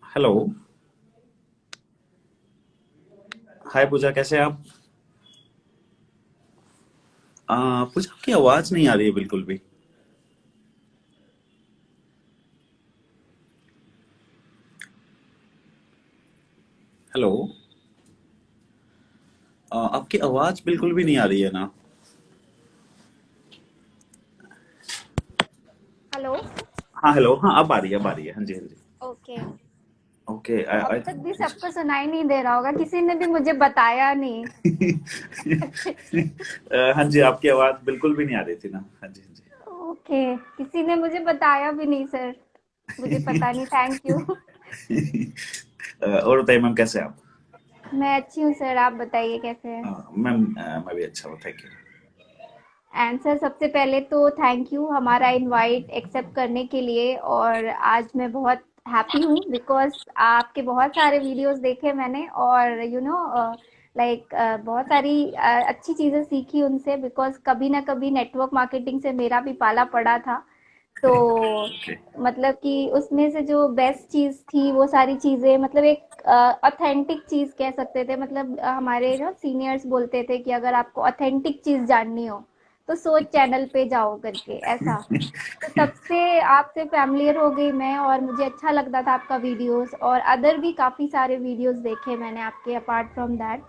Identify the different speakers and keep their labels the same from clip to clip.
Speaker 1: Hello. हाय पूजा, कैसे हैं आप? पूजा, आपकी आवाज नहीं आ रही है बिल्कुल भी। हेलो। आपकी आवाज बिल्कुल भी नहीं आ रही है ना।
Speaker 2: हेलो।
Speaker 1: हाँ, हेलो। हाँ, अब आ रही है, अब आ रही है। हाँ जी, हाँ जी।
Speaker 2: ओके।
Speaker 1: ओके।
Speaker 2: तो अब
Speaker 1: आई
Speaker 2: तक भी
Speaker 1: थिंक।
Speaker 2: सबको सुनाई नहीं दे रहा होगा, किसी ने भी मुझे बताया नहीं।
Speaker 1: हाँ जी, आपकी आवाज बिल्कुल भी नहीं आ रही थी ना। हाँ जी, हाँ जी।
Speaker 2: ओके, किसी ने मुझे बताया भी नहीं सर। मुझे पता नहीं, थैंक यू।
Speaker 1: और बताइए मैम, कैसे हैं आप?
Speaker 2: मैं अच्छी हूँ सर, आप बताइए कैसे हैं।
Speaker 1: मैम, मैं भी अच्छा हूँ, थैंक यू।
Speaker 2: एंड सर, सबसे पहले तो थैंक यू हमारा इनवाइट एक्सेप्ट करने के लिए। और आज मैं बहुत हैप्पी हूँ बिकॉज आपके बहुत सारे वीडियोस देखे मैंने, और लाइक बहुत सारी अच्छी चीज़ें सीखी उनसे, बिकॉज कभी ना कभी नेटवर्क मार्केटिंग से मेरा भी पाला पड़ा था। तो
Speaker 1: ओके।
Speaker 2: मतलब कि उसमें से जो बेस्ट चीज़ थी वो सारी चीज़ें, मतलब एक ऑथेंटिक चीज़ कह सकते थे। मतलब हमारे जो सीनियर्स बोलते थे कि अगर आपको ऑथेंटिक चीज़ जाननी हो तो सोच चैनल पे जाओ करके, ऐसा। तो तब से आपसे फैमिलियर हो गई मैं, और मुझे अच्छा लगता था आपका वीडियोस, और अदर भी काफ़ी सारे वीडियोस देखे मैंने आपके अपार्ट फ्रॉम दैट।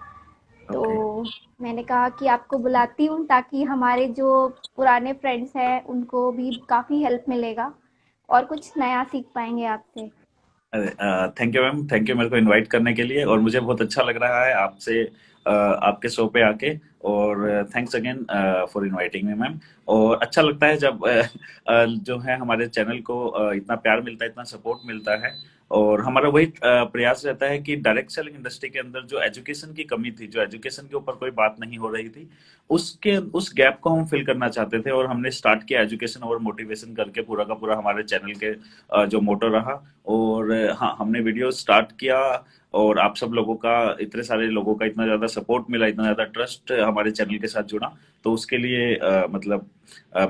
Speaker 2: तो
Speaker 1: ओके।
Speaker 2: मैंने कहा कि आपको बुलाती हूँ ताकि हमारे जो पुराने फ्रेंड्स हैं उनको भी काफ़ी हेल्प मिलेगा और कुछ नया सीख पाएंगे आपसे।
Speaker 1: अरे, thank you ma'am, thank you मेरे को इनवाइट करने के लिए। और मुझे बहुत अच्छा लग रहा है आपसे आपके शो पे आके। और thanks again for inviting me ma'am. और अच्छा लगता है जब जो है हमारे चैनल को इतना प्यार मिलता है, इतना सपोर्ट मिलता है। और हमारा वही प्रयास रहता है कि डायरेक्ट सेलिंग इंडस्ट्री के अंदर जो एजुकेशन की कमी थी, जो एजुकेशन के ऊपर कोई बात नहीं हो रही थी, उसके उस गैप को हम फिल करना चाहते थे। और हमने स्टार्ट किया एजुकेशन और मोटिवेशन करके, पूरा का पूरा हमारे चैनल के जो मोटो रहा। और हाँ, हमने वीडियो स्टार्ट किया। और आप सब लोगों का, इतने सारे लोगों का इतना ज्यादा सपोर्ट मिला, इतना ज्यादा ट्रस्ट हमारे चैनल के साथ जुड़ा। तो उसके लिए मतलब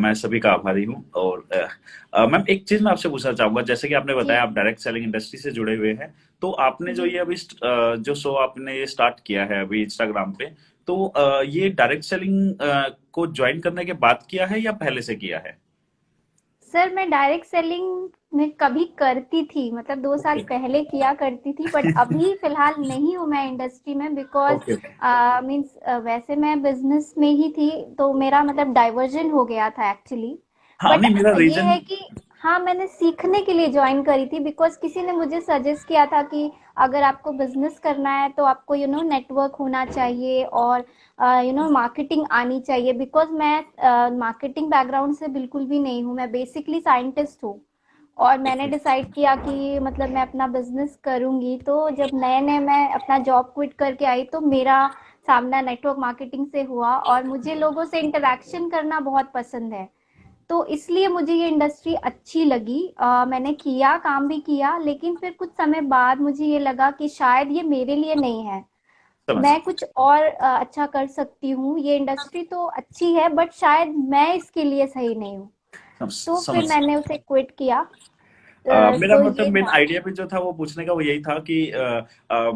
Speaker 1: मैं सभी का आभारी हूँ। और मैम, एक चीज मैं आपसे पूछना चाहूंगा, जैसे कि आपने
Speaker 2: जी
Speaker 1: बताया आप डायरेक्ट सेलिंग इंडस्ट्री से जुड़े हुए हैं। तो आपने जो
Speaker 2: जी।
Speaker 1: ये अभी जो शो आपने ये स्टार्ट किया है अभी इंस्टाग्राम पे, तो ये डायरेक्ट सेलिंग को ज्वाइन करने के बाद किया है या पहले से किया है?
Speaker 2: सर, मैं डायरेक्ट सेलिंग में कभी करती थी, मतलब 2 साल
Speaker 1: ओके।
Speaker 2: पहले किया करती थी, बट अभी फिलहाल नहीं हूँ मैं इंडस्ट्री में, बिकॉज
Speaker 1: ओके। ओके।
Speaker 2: मीन्स वैसे मैं बिजनेस में ही थी, तो मेरा मतलब डाइवर्जन हो गया था एक्चुअली।
Speaker 1: हाँ,
Speaker 2: बट
Speaker 1: नहीं, मेरा
Speaker 2: ये
Speaker 1: रीजन।
Speaker 2: है कि हाँ, मैंने सीखने के लिए ज्वाइन करी थी, बिकॉज किसी ने मुझे सजेस्ट किया था कि अगर आपको बिजनेस करना है तो आपको नेटवर्क होना चाहिए, और मार्केटिंग आनी चाहिए। बिकॉज मैं मार्केटिंग बैकग्राउंड से बिल्कुल भी नहीं हूँ, मैं बेसिकली साइंटिस्ट हूँ। और मैंने डिसाइड किया कि मतलब मैं अपना बिजनेस करूंगी, तो जब नए नए मैं अपना जॉब क्विट करके आई तो मेरा सामना नेटवर्क मार्केटिंग से हुआ, और मुझे लोगों से इंटरेक्शन करना बहुत पसंद है। तो इसलिए मुझे ये इंडस्ट्री अच्छी लगी। मैंने किया, काम भी किया, लेकिन फिर कुछ समय बाद मुझे ये लगा कि शायद ये मेरे लिए नहीं है।
Speaker 1: समझ
Speaker 2: मैं
Speaker 1: सकता
Speaker 2: कुछ और अच्छा कर सकती हूँ। ये इंडस्ट्री तो अच्छी है, बट शायद मैं इसके लिए सही नहीं हूँ। तो फिर
Speaker 1: समझ।
Speaker 2: मैंने उसे क्विट किया।
Speaker 1: मेरा
Speaker 2: तो
Speaker 1: मतलब
Speaker 2: ये
Speaker 1: मेन
Speaker 2: था।
Speaker 1: आइडिया भी जो था वो पूछने का वो यही था कि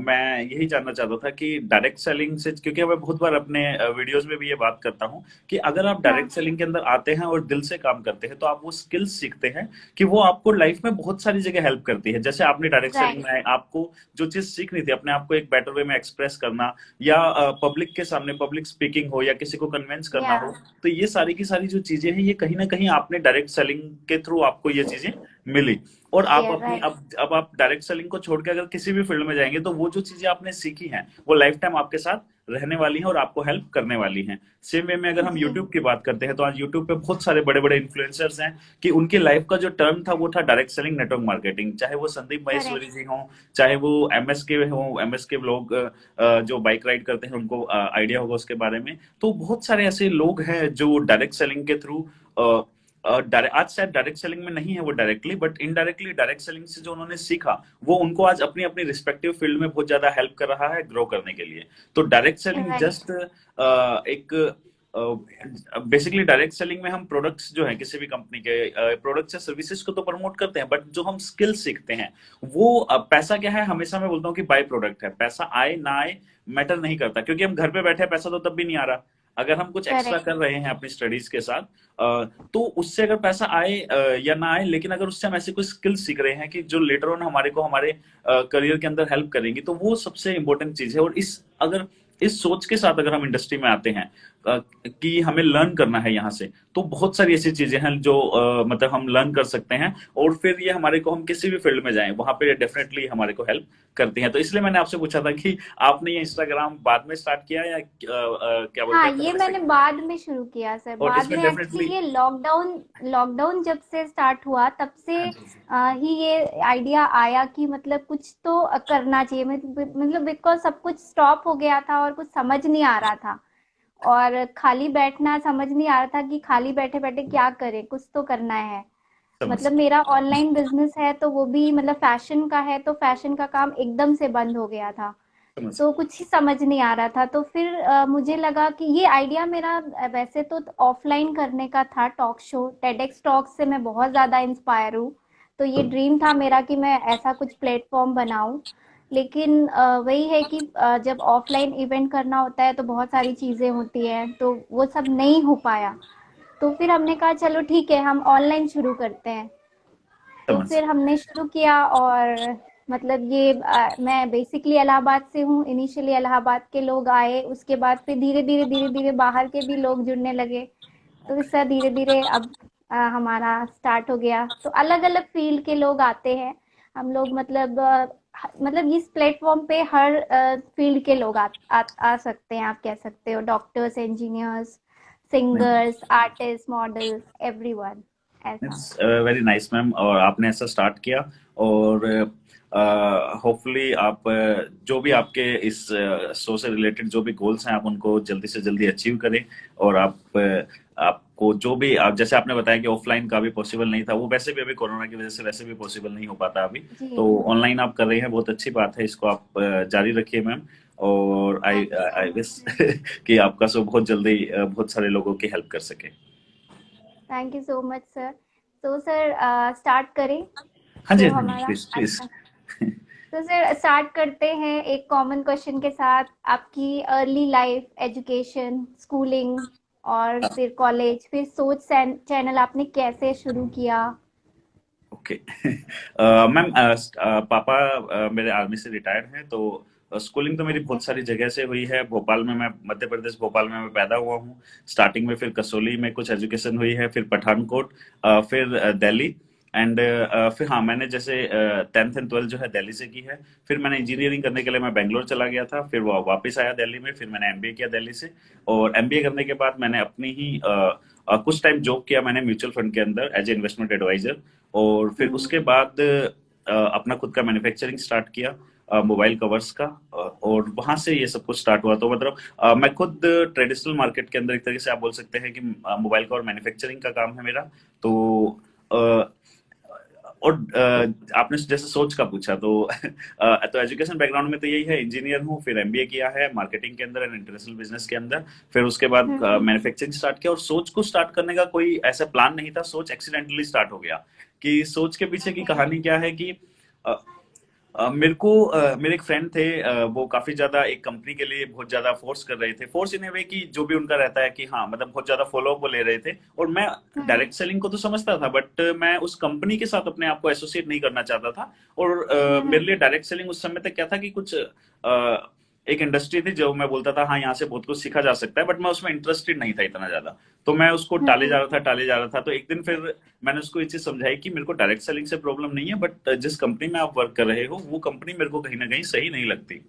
Speaker 1: मैं यही जानना चाहता था कि डायरेक्ट सेलिंग से, क्योंकि मैं बहुत बार अपने वीडियोस में भी ये बात करता हूँ कि अगर आप
Speaker 2: हाँ।
Speaker 1: डायरेक्ट सेलिंग के अंदर आते हैं और दिल से काम करते हैं, तो आप वो स्किल्स सीखते हैं कि वो आपको लाइफ में बहुत सारी जगह हेल्प करती है। जैसे आपने डायरेक्ट सेलिंग
Speaker 2: राइट।
Speaker 1: में आपको जो चीज सीखनी थी, अपने आप को एक बेटर वे में एक्सप्रेस करना, या पब्लिक के सामने पब्लिक स्पीकिंग हो, या किसी को कन्विंस करना
Speaker 2: या
Speaker 1: हो, तो ये सारी की सारी जो चीजें हैं, ये कहीं ना कहीं आपने डायरेक्ट सेलिंग के थ्रू आपको ये चीजें मिली। और आप
Speaker 2: ये
Speaker 1: अपनी
Speaker 2: राइट।
Speaker 1: अब आप डायरेक्ट सेलिंग को छोड़ के अगर किसी भी फील्ड में जाएंगे, तो वो जो चीजें आपने सीखी हैं वो लाइफ टाइम आपके साथ रहने वाली हैं और आपको हेल्प करने वाली हैं। सेम वे में अगर हम
Speaker 2: जी।
Speaker 1: यूट्यूब की बात करते हैं, तो आज यूट्यूब पे बहुत सारे बड़े बड़े इन्फ्लुएंसर्स हैं कि उनकी लाइफ का जो टर्न था वो था डायरेक्ट सेलिंग, नेटवर्क मार्केटिंग। चाहे वो संदीप
Speaker 2: करेक्ट।
Speaker 1: महेश्वरी जी हों, चाहे वो एमएस के हों, एमएस के लोग जो बाइक राइड करते हैं, उनको आइडिया होगा उसके बारे में। तो बहुत सारे ऐसे लोग हैं जो डायरेक्ट सेलिंग के थ्रू, आज शायद डायरेक्ट सेलिंग में नहीं है वो directly, but indirectly direct selling से जो उन्होंने सीखा, वो उनको आज अपनी अपनी रिस्पेक्टिव फील्ड में बहुत ज्यादा हेल्प कर रहा है ग्रो करने के लिए। तो डायरेक्ट सेलिंग
Speaker 2: राइट।
Speaker 1: जस्ट एक बेसिकली डायरेक्ट सेलिंग में हम प्रोडक्ट्स जो है किसी भी कंपनी के प्रोडक्ट्स या सर्विसेज को तो प्रमोट करते हैं, बट जो हम स्किल सीखते हैं वो पैसा क्या है, हमेशा मैं बोलता हूँ कि बाय प्रोडक्ट है, पैसा आए ना आए मैटर नहीं करता, क्योंकि हम घर पे बैठे हैं, पैसा तो तब भी नहीं आ रहा। अगर हम कुछ एक्स्ट्रा
Speaker 2: करेक्ट।
Speaker 1: कर रहे हैं अपनी स्टडीज के साथ तो उससे अगर पैसा आए या ना आए, लेकिन अगर उससे हम ऐसी कोई स्किल सीख रहे हैं कि जो लेटर ऑन हमारे को हमारे करियर के अंदर हेल्प करेंगी, तो वो सबसे इंपॉर्टेंट चीज है। और इस सोच के साथ अगर हम इंडस्ट्री में आते हैं कि हमें लर्न करना है यहाँ से, तो बहुत सारी ऐसी चीजें हैं जो मतलब हम लर्न कर सकते हैं, और फिर ये हमारे को, हम किसी भी फील्ड में जाएं वहां पे डेफिनेटली हमारे को हेल्प करती हैं। तो इसलिए मैंने आपसे पूछा था कि आपने ये इंस्टाग्राम बाद में स्टार्ट किया या क्या बोलते
Speaker 2: हाँ,
Speaker 1: हैं
Speaker 2: ये
Speaker 1: पहले से?
Speaker 2: मैंने बाद में शुरू किया सर।
Speaker 1: और
Speaker 2: बाद
Speaker 1: इसमें
Speaker 2: में
Speaker 1: डेफिनेटली,
Speaker 2: एक्चुअली ये लॉकडाउन लॉकडाउन जब से स्टार्ट हुआ तब से
Speaker 1: हाँ जी,
Speaker 2: ही ये आइडिया आया कि मतलब कुछ तो करना चाहिए। मतलब बिकॉज सब कुछ स्टॉप हो गया था और कुछ समझ नहीं आ रहा था, और खाली बैठना समझ नहीं आ रहा था कि खाली बैठे बैठे क्या करें, कुछ तो करना है।
Speaker 1: समझ
Speaker 2: मतलब मेरा ऑनलाइन बिजनेस है तो वो भी मतलब फैशन का है, तो फैशन का काम एकदम से बंद हो गया था,
Speaker 1: समझ
Speaker 2: तो कुछ ही समझ नहीं आ रहा था। तो फिर मुझे लगा कि ये आइडिया मेरा वैसे तो ऑफलाइन करने का था, टॉक शो टेडेक्स टॉक से मैं बहुत ज़्यादा इंस्पायर हूँ। तो ये ड्रीम था मेरा कि मैं ऐसा कुछ प्लेटफॉर्म बनाऊं। लेकिन वही है कि जब ऑफलाइन इवेंट करना होता है तो बहुत सारी चीज़ें होती हैं, तो वो सब नहीं हो पाया। तो फिर हमने कहा चलो ठीक है, हम ऑनलाइन शुरू करते हैं। तो
Speaker 1: समझ
Speaker 2: फिर हमने शुरू किया, और मतलब ये मैं बेसिकली इलाहाबाद से हूँ। इनिशियली इलाहाबाद के लोग आए, उसके बाद फिर धीरे धीरे बाहर के भी लोग जुड़ने लगे। तो इससे धीरे धीरे अब हमारा स्टार्ट हो गया। तो अलग अलग फील्ड के लोग आते हैं। हम लोग मतलब मतलब इस प्लेटफॉर्म पे हर फील्ड के लोग आ सकते हैं। आप कह सकते हो doctors, engineers, singers, artist, models, everyone, ऐसा।
Speaker 1: इट्स वेरी नाइस मैम, और आपने ऐसा स्टार्ट किया, और होपफुली आप जो भी आपके इस शो से रिलेटेड जो भी गोल्स हैं आप उनको जल्दी से जल्दी अचीव करें। और आपको जो भी, आप जैसे आपने बताया कि ऑफलाइन का भी पॉसिबल नहीं था, वो वैसे भी अभी कोरोना की वजह से वैसे भी पॉसिबल नहीं हो पाता अभी,
Speaker 2: जी।
Speaker 1: तो ऑनलाइन आप कर रही हैं, बहुत अच्छी बात है, इसको आप जारी रखिए मैम। और आई
Speaker 2: thank you so
Speaker 1: I
Speaker 2: much
Speaker 1: wish
Speaker 2: sir.
Speaker 1: कि आपका शो बहुत जल्दी बहुत सारे लोगों की हेल्प कर सके।
Speaker 2: Thank you so much sir. तो सर स्टार्ट करें
Speaker 1: हाँ जी,
Speaker 2: शो
Speaker 1: हाँ जी,
Speaker 2: हमारा
Speaker 1: प्लीज
Speaker 2: आज
Speaker 1: प्लीज।
Speaker 2: का। तो सर स्टार्ट करते हैं एक कॉमन क्वेश्चन के साथ। आपकी अर्ली लाइफ, एजुकेशन, स्कूलिंग, और फिर कॉलेज, फिर सोच चैनल आपने कैसे शुरू किया?
Speaker 1: ओके। मैम, पापा मेरे आर्मी से रिटायर्ड हैं, तो स्कूलिंग तो मेरी
Speaker 2: ओके।
Speaker 1: बहुत सारी जगह से हुई है। भोपाल में, मैं मध्य प्रदेश भोपाल में मैं पैदा हुआ हूँ स्टार्टिंग में, फिर कसौली में कुछ एजुकेशन हुई है, फिर पठानकोट, फिर दिल्ली, एंड फिर हाँ, मैंने जैसे 10th एंड 12th जो है दिल्ली से की है। फिर मैंने इंजीनियरिंग करने के लिए मैं बेंगलोर चला गया था, फिर वो वापस आया दिल्ली में, फिर मैंने एमबीए किया दिल्ली से। और एमबीए करने के बाद मैंने अपनी ही कुछ टाइम जॉब किया मैंने म्यूचुअल फंड के अंदर एज ए इन्वेस्टमेंट एडवाइजर। और फिर
Speaker 2: हम्म।
Speaker 1: उसके बाद अपना खुद का मैन्युफैक्चरिंग स्टार्ट किया मोबाइल कवर्स का, और वहां से ये सब कुछ स्टार्ट हुआ। तो मतलब मैं खुद ट्रेडिशनल मार्केट के अंदर एक तरीके से आप बोल सकते हैं कि मोबाइल कवर मैन्युफैक्चरिंग का काम है मेरा। तो अ, और आपने जैसे सोच का पूछा, तो तो एजुकेशन बैकग्राउंड में तो यही है, इंजीनियर हूँ, फिर एमबीए किया है मार्केटिंग के अंदर एंड इंटरनेशनल बिजनेस के अंदर। फिर उसके बाद
Speaker 2: हम्म।
Speaker 1: मैन्युफैक्चरिंग स्टार्ट किया, और सोच को स्टार्ट करने का कोई ऐसा प्लान नहीं था, सोच एक्सीडेंटली स्टार्ट हो गया। कि सोच के पीछे की
Speaker 2: ओके।
Speaker 1: कहानी क्या है कि अ, मेरे एक फ्रेंड थे, वो काफी ज्यादा एक कंपनी के लिए बहुत ज्यादा फोर्स कर रहे थे, फोर्स इन ए वे कि जो भी उनका रहता है कि हाँ, मतलब बहुत ज्यादा फॉलो अप वो ले रहे थे। और मैं
Speaker 2: हम्म।
Speaker 1: डायरेक्ट सेलिंग को तो समझता था, बट मैं उस कंपनी के साथ अपने आप को एसोसिएट नहीं करना चाहता था। और मेरे
Speaker 2: हम्म।
Speaker 1: लिए डायरेक्ट सेलिंग उस समय तक क्या था कि कुछ एक इंडस्ट्री थी जो मैं बोलता था हाँ, यहाँ से बहुत कुछ सीखा जा सकता है, बट मैं उसमें इंटरेस्टेड नहीं था इतना ज्यादा। तो मैं उसको टाले जा
Speaker 2: हम्म।
Speaker 1: रहा था, टाले जा रहा था। तो एक दिन फिर मैंने उसको ये चीज समझाई कि मेरे को डायरेक्ट सेलिंग से प्रॉब्लम नहीं है, बट जिस कंपनी में आप वर्क कर रहे हो वो कंपनी मेरे को कहीं ना कहीं सही नहीं लगती।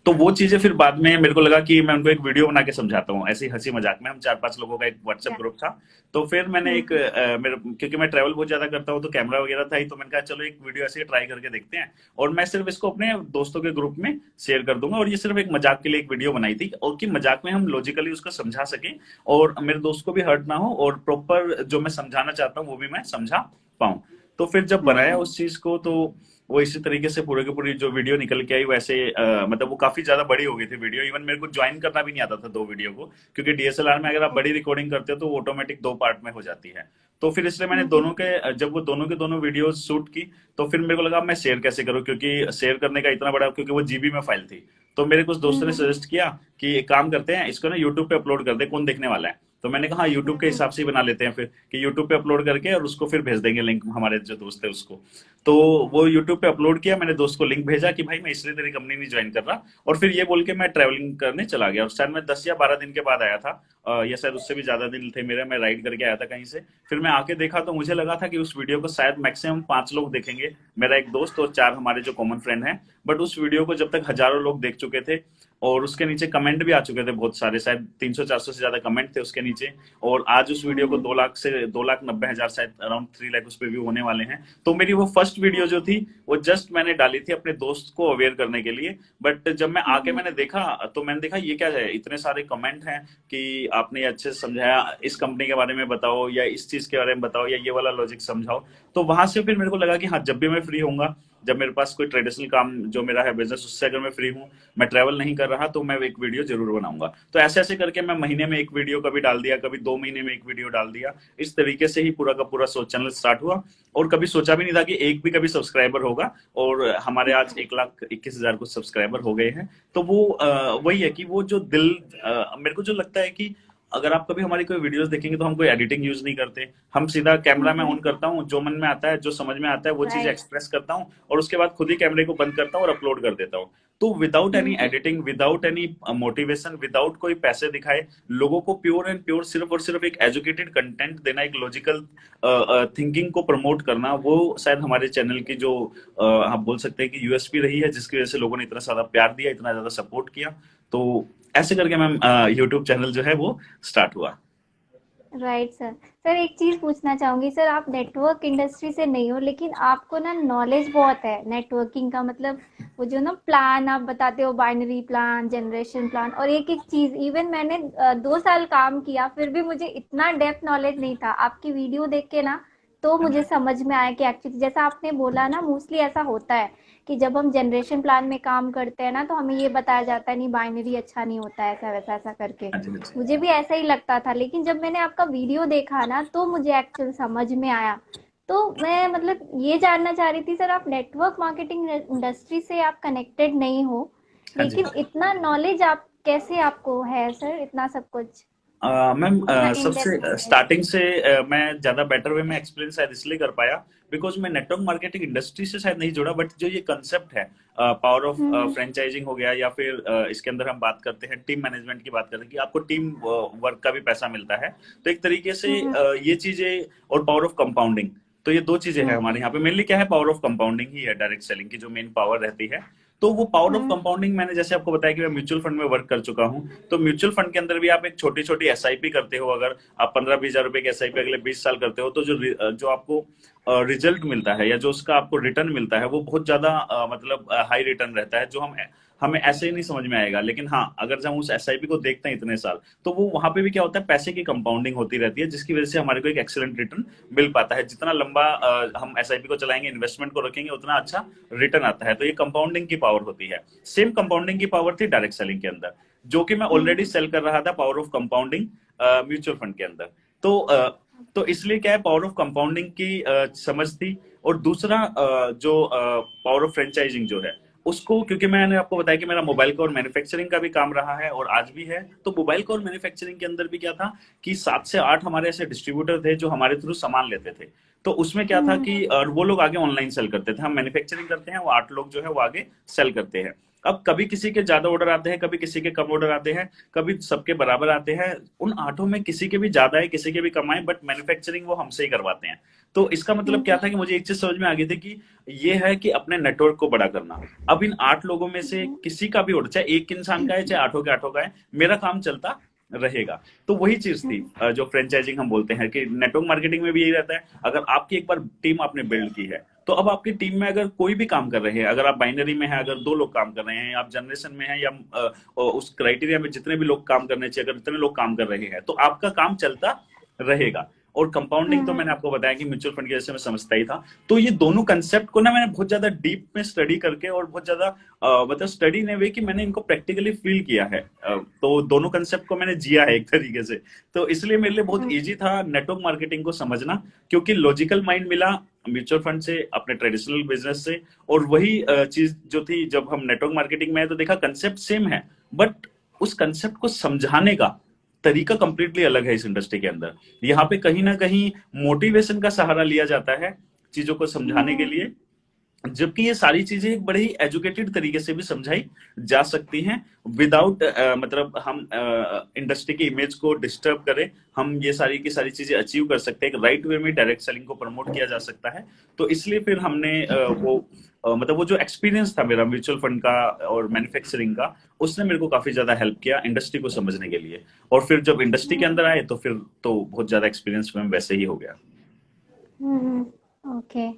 Speaker 1: तो वो चीजें फिर बाद में मेरे को लगा कि मैं उनको एक वीडियो बना के समझाता हूँ, ऐसे ही हंसी मजाक में। हम 4-5 लोगों का एक व्हाट्सएप
Speaker 2: क्या?
Speaker 1: ग्रुप था। तो फिर मैंने एक
Speaker 2: हम्म।
Speaker 1: मेरे, क्योंकि मैं ट्रैवल बहुत ज्यादा करता हूँ तो कैमरा वगैरह था ही, तो मैंने कहा चलो एक वीडियो ऐसे ट्राई करके देखते हैं। और मैं सिर्फ इसको अपने दोस्तों के ग्रुप में शेयर कर दूंगा, और ये सिर्फ एक मजाक के लिए एक वीडियो बनाई थी, और कि मजाक में हम लॉजिकली उसको समझा सके, और मेरे दोस्त को भी हर्ट ना हो, और प्रॉपर जो मैं समझाना चाहता हूँ वो भी मैं समझा पाऊँ। तो फिर जब बनाया
Speaker 2: हम्म।
Speaker 1: उस चीज को, तो वो इसी तरीके से पूरे की पूरी जो वीडियो निकल के आई वैसे मतलब वो काफी ज्यादा बड़ी हो गई थी वीडियो। इवन मेरे को ज्वाइन करना भी नहीं आता था दो वीडियो को, क्योंकि डीएसएलआर में अगर आप बड़ी रिकॉर्डिंग करते हो तो वो ऑटोमेटिक दो पार्ट में हो जाती है। तो फिर इसलिए मैंने दोनों के जब वो दोनों के दोनों वीडियो शूट की, तो फिर मेरे को लगा मैं शेयर कैसे करूं, क्योंकि शेयर करने का इतना बड़ा, क्योंकि वो जीबी में फाइल थी। तो मेरे कुछ दोस्तों ने सजेस्ट किया कि एक काम करते हैं, इसको ना यूट्यूब पे अपलोड कर दे, कौन देखने वाला है। तो मैंने कहा यूट्यूब के हिसाब से ही बना लेते हैं फिर, कि यूट्यूब पे अपलोड करके और उसको फिर भेज देंगे लिंक हमारे जो दोस्त है उसको। तो वो यूट्यूब पे अपलोड किया, मैंने दोस्त को लिंक भेजा कि भाई मैं इसलिए तेरी कंपनी नहीं ज्वाइन कर रहा, और फिर ये बोल के मैं ट्रैवलिंग करने चला गया। और शायद मैं 10 या 12 दिन के बाद आया था, या शायद उससे भी ज्यादा दिन थे मेरे, मैं राइड करके आया था कहीं से। फिर मैं आके देखा तो मुझे लगा था कि उस वीडियो को शायद मैक्सिमम 5 लोग देखेंगे, मेरा एक दोस्त और 4 हमारे जो कॉमन फ्रेंड हैं। बट उस वीडियो को जब तक हजारों लोग देख चुके थे, और उसके नीचे कमेंट भी आ चुके थे बहुत सारे, शायद 300-400 से ज्यादा कमेंट थे उसके नीचे। और आज उस वीडियो को 2 लाख से 2,90,000, शायद अराउंड 3 लाख उस पर व्यू होने वाले हैं। तो मेरी वो फर्स्ट वीडियो जो थी वो जस्ट मैंने डाली थी अपने दोस्त को अवेयर करने के लिए। बट जब मैं आके मैंने देखा, तो मैंने देखा ये क्या है, इतने सारे कमेंट हैं कि आपने ये अच्छे से समझाया, इस कंपनी के बारे में बताओ, या इस चीज के बारे में बताओ, या ये वाला लॉजिक समझाओ। तो वहां से फिर मेरे को लगा कि हाँ, जब भी मैं फ्री होऊंगा, जब मेरे पास कोई ट्रेडिशनल काम जो मेरा है बिजनेस, उससे अगर मैं फ्री हूँ, मैं ट्रैवल नहीं कर रहा, तो मैं एक वीडियो जरूर बनाऊंगा। तो ऐसे ऐसे करके मैं महीने में एक वीडियो कभी डाल दिया, कभी 2 महीने में एक वीडियो डाल दिया। इस तरीके से ही पूरा का पूरा चैनल स्टार्ट हुआ। और कभी सोचा भी नहीं था कि एक भी कभी सब्सक्राइबर होगा। और हमारे आज 1,21,000 कुछ सब्सक्राइबर हो गए हैं। तो वो वही है कि वो जो दिल, मेरे को जो लगता है कि अगर आप कभी हमारी कोई वीडियोस देखेंगे तो हम कोई एडिटिंग यूज नहीं करते, हम सीधा कैमरा में ऑन करता हूँ, जो मन में आता है, जो समझ में आता है, वो चीज
Speaker 2: राइट।
Speaker 1: एक्सप्रेस करता हूँ, और उसके बाद खुद ही कैमरे को बंद करता हूँ और अपलोड कर देता हूँ। तो without any editing, without any motivation, without कोई पैसे दिखाए, लोगों को प्योर एंड प्योर सिर्फ और सिर्फ एक एजुकेटेड कंटेंट देना, एक लॉजिकल थिंकिंग को प्रमोट करना, वो शायद हमारे चैनल की जो आप बोल सकते हैं कि यूएसपी रही है, जिसकी वजह से लोगों ने इतना ज्यादा प्यार दिया, इतना ज्यादा सपोर्ट किया। तो ऐसे करके मैम यूट्यूब चैनल जो है वो स्टार्ट हुआ।
Speaker 2: Right sir. सर एक चीज़ पूछना चाहूँगी सर, आप नेटवर्क इंडस्ट्री से नहीं हो लेकिन आपको ना नॉलेज बहुत है नेटवर्किंग का, मतलब वो जो ना प्लान आप बताते हो, बाइनरी प्लान, जनरेशन प्लान, और एक एक चीज़, इवन मैंने 2 साल काम किया फिर भी मुझे इतना डेप्थ नॉलेज नहीं था। आपकी वीडियो देख के ना तो
Speaker 1: हाँ
Speaker 2: मुझे
Speaker 1: जी।
Speaker 2: समझ में आया कि एक्चुअली जैसा आपने बोला ना, मोस्टली ऐसा होता है कि जब हम जनरेशन प्लान में काम करते हैं ना तो हमें ये बताया जाता है नहीं बाइनरी अच्छा नहीं होता है, ऐसा वैसा ऐसा करके।
Speaker 1: हाँ जी, हाँ जी।
Speaker 2: मुझे भी ऐसा ही लगता था, लेकिन जब मैंने आपका वीडियो देखा ना तो मुझे एक्चुअल समझ में आया। तो मैं मतलब ये जानना चाह रही थी सर, आप नेटवर्क मार्केटिंग इंडस्ट्री से आप कनेक्टेड नहीं हो,
Speaker 1: हाँ जी।
Speaker 2: लेकिन इतना नॉलेज आप कैसे आपको है सर, इतना सब कुछ,
Speaker 1: मैम
Speaker 2: इतना इन डेप्थ
Speaker 1: सबसे
Speaker 2: नॉलेज?
Speaker 1: स्टार्टिंग से मैं ज्यादा बेटर वे में एक्सप्लेन शायद इसलिए कर पाया, बिकॉज मैं नेटवर्क मार्केटिंग इंडस्ट्री से शायद नहीं जुड़ा, बट जो ये कंसेप्ट है पावर ऑफ
Speaker 2: हम्म।
Speaker 1: फ्रेंचाइजिंग हो गया, या फिर इसके अंदर हम बात करते हैं टीम मैनेजमेंट की, बात करते हैं कि आपको टीम वर्क का भी पैसा मिलता है। तो एक तरीके से
Speaker 2: हम्म।
Speaker 1: ये चीजें, और पावर ऑफ कंपाउंडिंग, तो ये दो चीजें हैं
Speaker 2: हम्म।
Speaker 1: हमारे यहाँ पे। मेनली क्या है, पावर ऑफ कंपाउंडिंग ही है, डायरेक्ट सेलिंग की जो मेन पावर रहती है। तो वो पावर ऑफ
Speaker 2: हम्म।
Speaker 1: कंपाउंडिंग, मैंने जैसे आपको बताया कि मैं म्यूचुअल फंड में वर्क कर चुका हूँ। तो म्यूचुअल फंड के अंदर भी आप एक छोटी छोटी एसआईपी करते हो, अगर आप 15-20 हजार रुपए की एसआईपी अगले 20 साल करते हो, तो जो आपको रिजल्ट मिलता है, या जो उसका आपको रिटर्न मिलता है, वो बहुत ज्यादा मतलब हाई रिटर्न रहता है, जो हमें ऐसे ही नहीं समझ में आएगा। लेकिन हाँ, अगर जब हम उस एसआईपी को देखते हैं इतने साल, तो वो वहां पे भी क्या होता है, पैसे की कंपाउंडिंग होती रहती है, जिसकी वजह से हमारे को एक एक्सीलेंट रिटर्न मिल पाता है। जितना लंबा हम एसआईपी को चलाएंगे, इन्वेस्टमेंट को रखेंगे, उतना अच्छा रिटर्न आता है। तो ये कंपाउंडिंग की पावर होती है। सेम कंपाउंडिंग की पावर थी डायरेक्ट सेलिंग के अंदर, जो कि मैं ऑलरेडी सेल कर रहा था, power of compounding mutual fund के अंदर। तो तो इसलिए क्या है, पावर ऑफ कंपाउंडिंग की समझ थी। और दूसरा जो पावर ऑफ फ्रेंचाइजिंग जो है उसको, क्योंकि मैंने आपको बताया कि मेरा मोबाइल का और मैन्युफैक्चरिंग का भी काम रहा है और आज भी है। तो मोबाइल का और मैन्युफैक्चरिंग के अंदर भी क्या था कि 7 से 8 हमारे ऐसे डिस्ट्रीब्यूटर थे जो हमारे थ्रू सामान लेते थे। तो उसमें क्या था कि और वो लोग आगे ऑनलाइन सेल करते थे, हम मैन्युफैक्चरिंग करते हैं, वो 8 लोग जो है वो आगे सेल करते हैं। अब कभी किसी के ज्यादा ऑर्डर आते हैं, कभी किसी के कम ऑर्डर आते हैं, कभी सबके बराबर आते हैं। उन 8 में किसी के भी ज्यादा है, किसी के भी कम आए, बट मैन्युफैक्चरिंग वो हमसे ही करवाते हैं। तो इसका मतलब क्या था कि मुझे एक चीज समझ में आ गई थी कि ये है कि अपने नेटवर्क को बड़ा करना। अब इन 8 लोगों में से किसी का भी ऑर्डर, चाहे एक इंसान का है, चाहे 8 के 8 का है, मेरा काम चलता रहेगा। तो वही चीज थी जो फ्रेंचाइजिंग हम बोलते हैं, कि नेटवर्क मार्केटिंग में भी यही रहता है। अगर आपकी एक बार टीम आपने बिल्ड की है, तो अब आपकी टीम में अगर कोई भी काम कर रहे हैं, अगर आप बाइनरी में है, अगर 2 लोग काम कर रहे हैं, आप जनरेशन में है, या उस क्राइटेरिया में जितने भी लोग काम करने चाहिए, अगर इतने लोग काम कर रहे हैं, तो आपका काम चलता रहेगा। और कंपाउंडिंग तो मैंने आपको बताया कि म्यूचुअल फंड की वजह से मैं समझता ही था। तो ये दोनों कंसेप्ट को ना मैंने बहुत ज्यादा डीप में स्टडी करके और बहुत ज्यादा मतलब स्टडी ने वे कि मैंने इनको प्रैक्टिकली फील किया है। तो दोनों कंसेप्ट को मैंने जिया है एक तरीके से। तो इसलिए मेरे लिए बहुत इजी था नेटवर्क मार्केटिंग को समझना, क्योंकि लॉजिकल माइंड मिला म्यूचुअल फंड से, अपने ट्रेडिशनल बिजनेस से। और वही चीज जो थी, जब हम नेटवर्क मार्केटिंग में आए तो देखा कंसेप्ट सेम है, बट उस कंसेप्ट को समझाने का तरीका कंप्लीटली अलग है इस इंडस्ट्री के अंदर। यहाँ पे कहीं ना कहीं मोटिवेशन का सहारा लिया जाता है चीजों को समझाने के लिए, जबकि ये सारी चीजें एक बड़े ही एजुकेटेड तरीके से भी समझाई जा सकती हैं, विदाउट मतलब हम इंडस्ट्री की इमेज को डिस्टर्ब करें। हम ये सारी की सारी चीजें अचीव कर सकते हैं, एक राइट वे में डायरेक्ट सेलिंग को प्रमोट किया जा सकता है। तो इसलिए फिर हमने मतलब वो जो एक्सपीरियंस था मेरा म्यूचुअल फंड का और मैन्युफैक्चरिंग का, उसने मेरे को काफी ज्यादा हेल्प किया इंडस्ट्री को समझने के लिए। और फिर जब इंडस्ट्री के अंदर आए तो फिर तो बहुत ज्यादा एक्सपीरियंस में वैसे ही हो गया।
Speaker 2: ओके।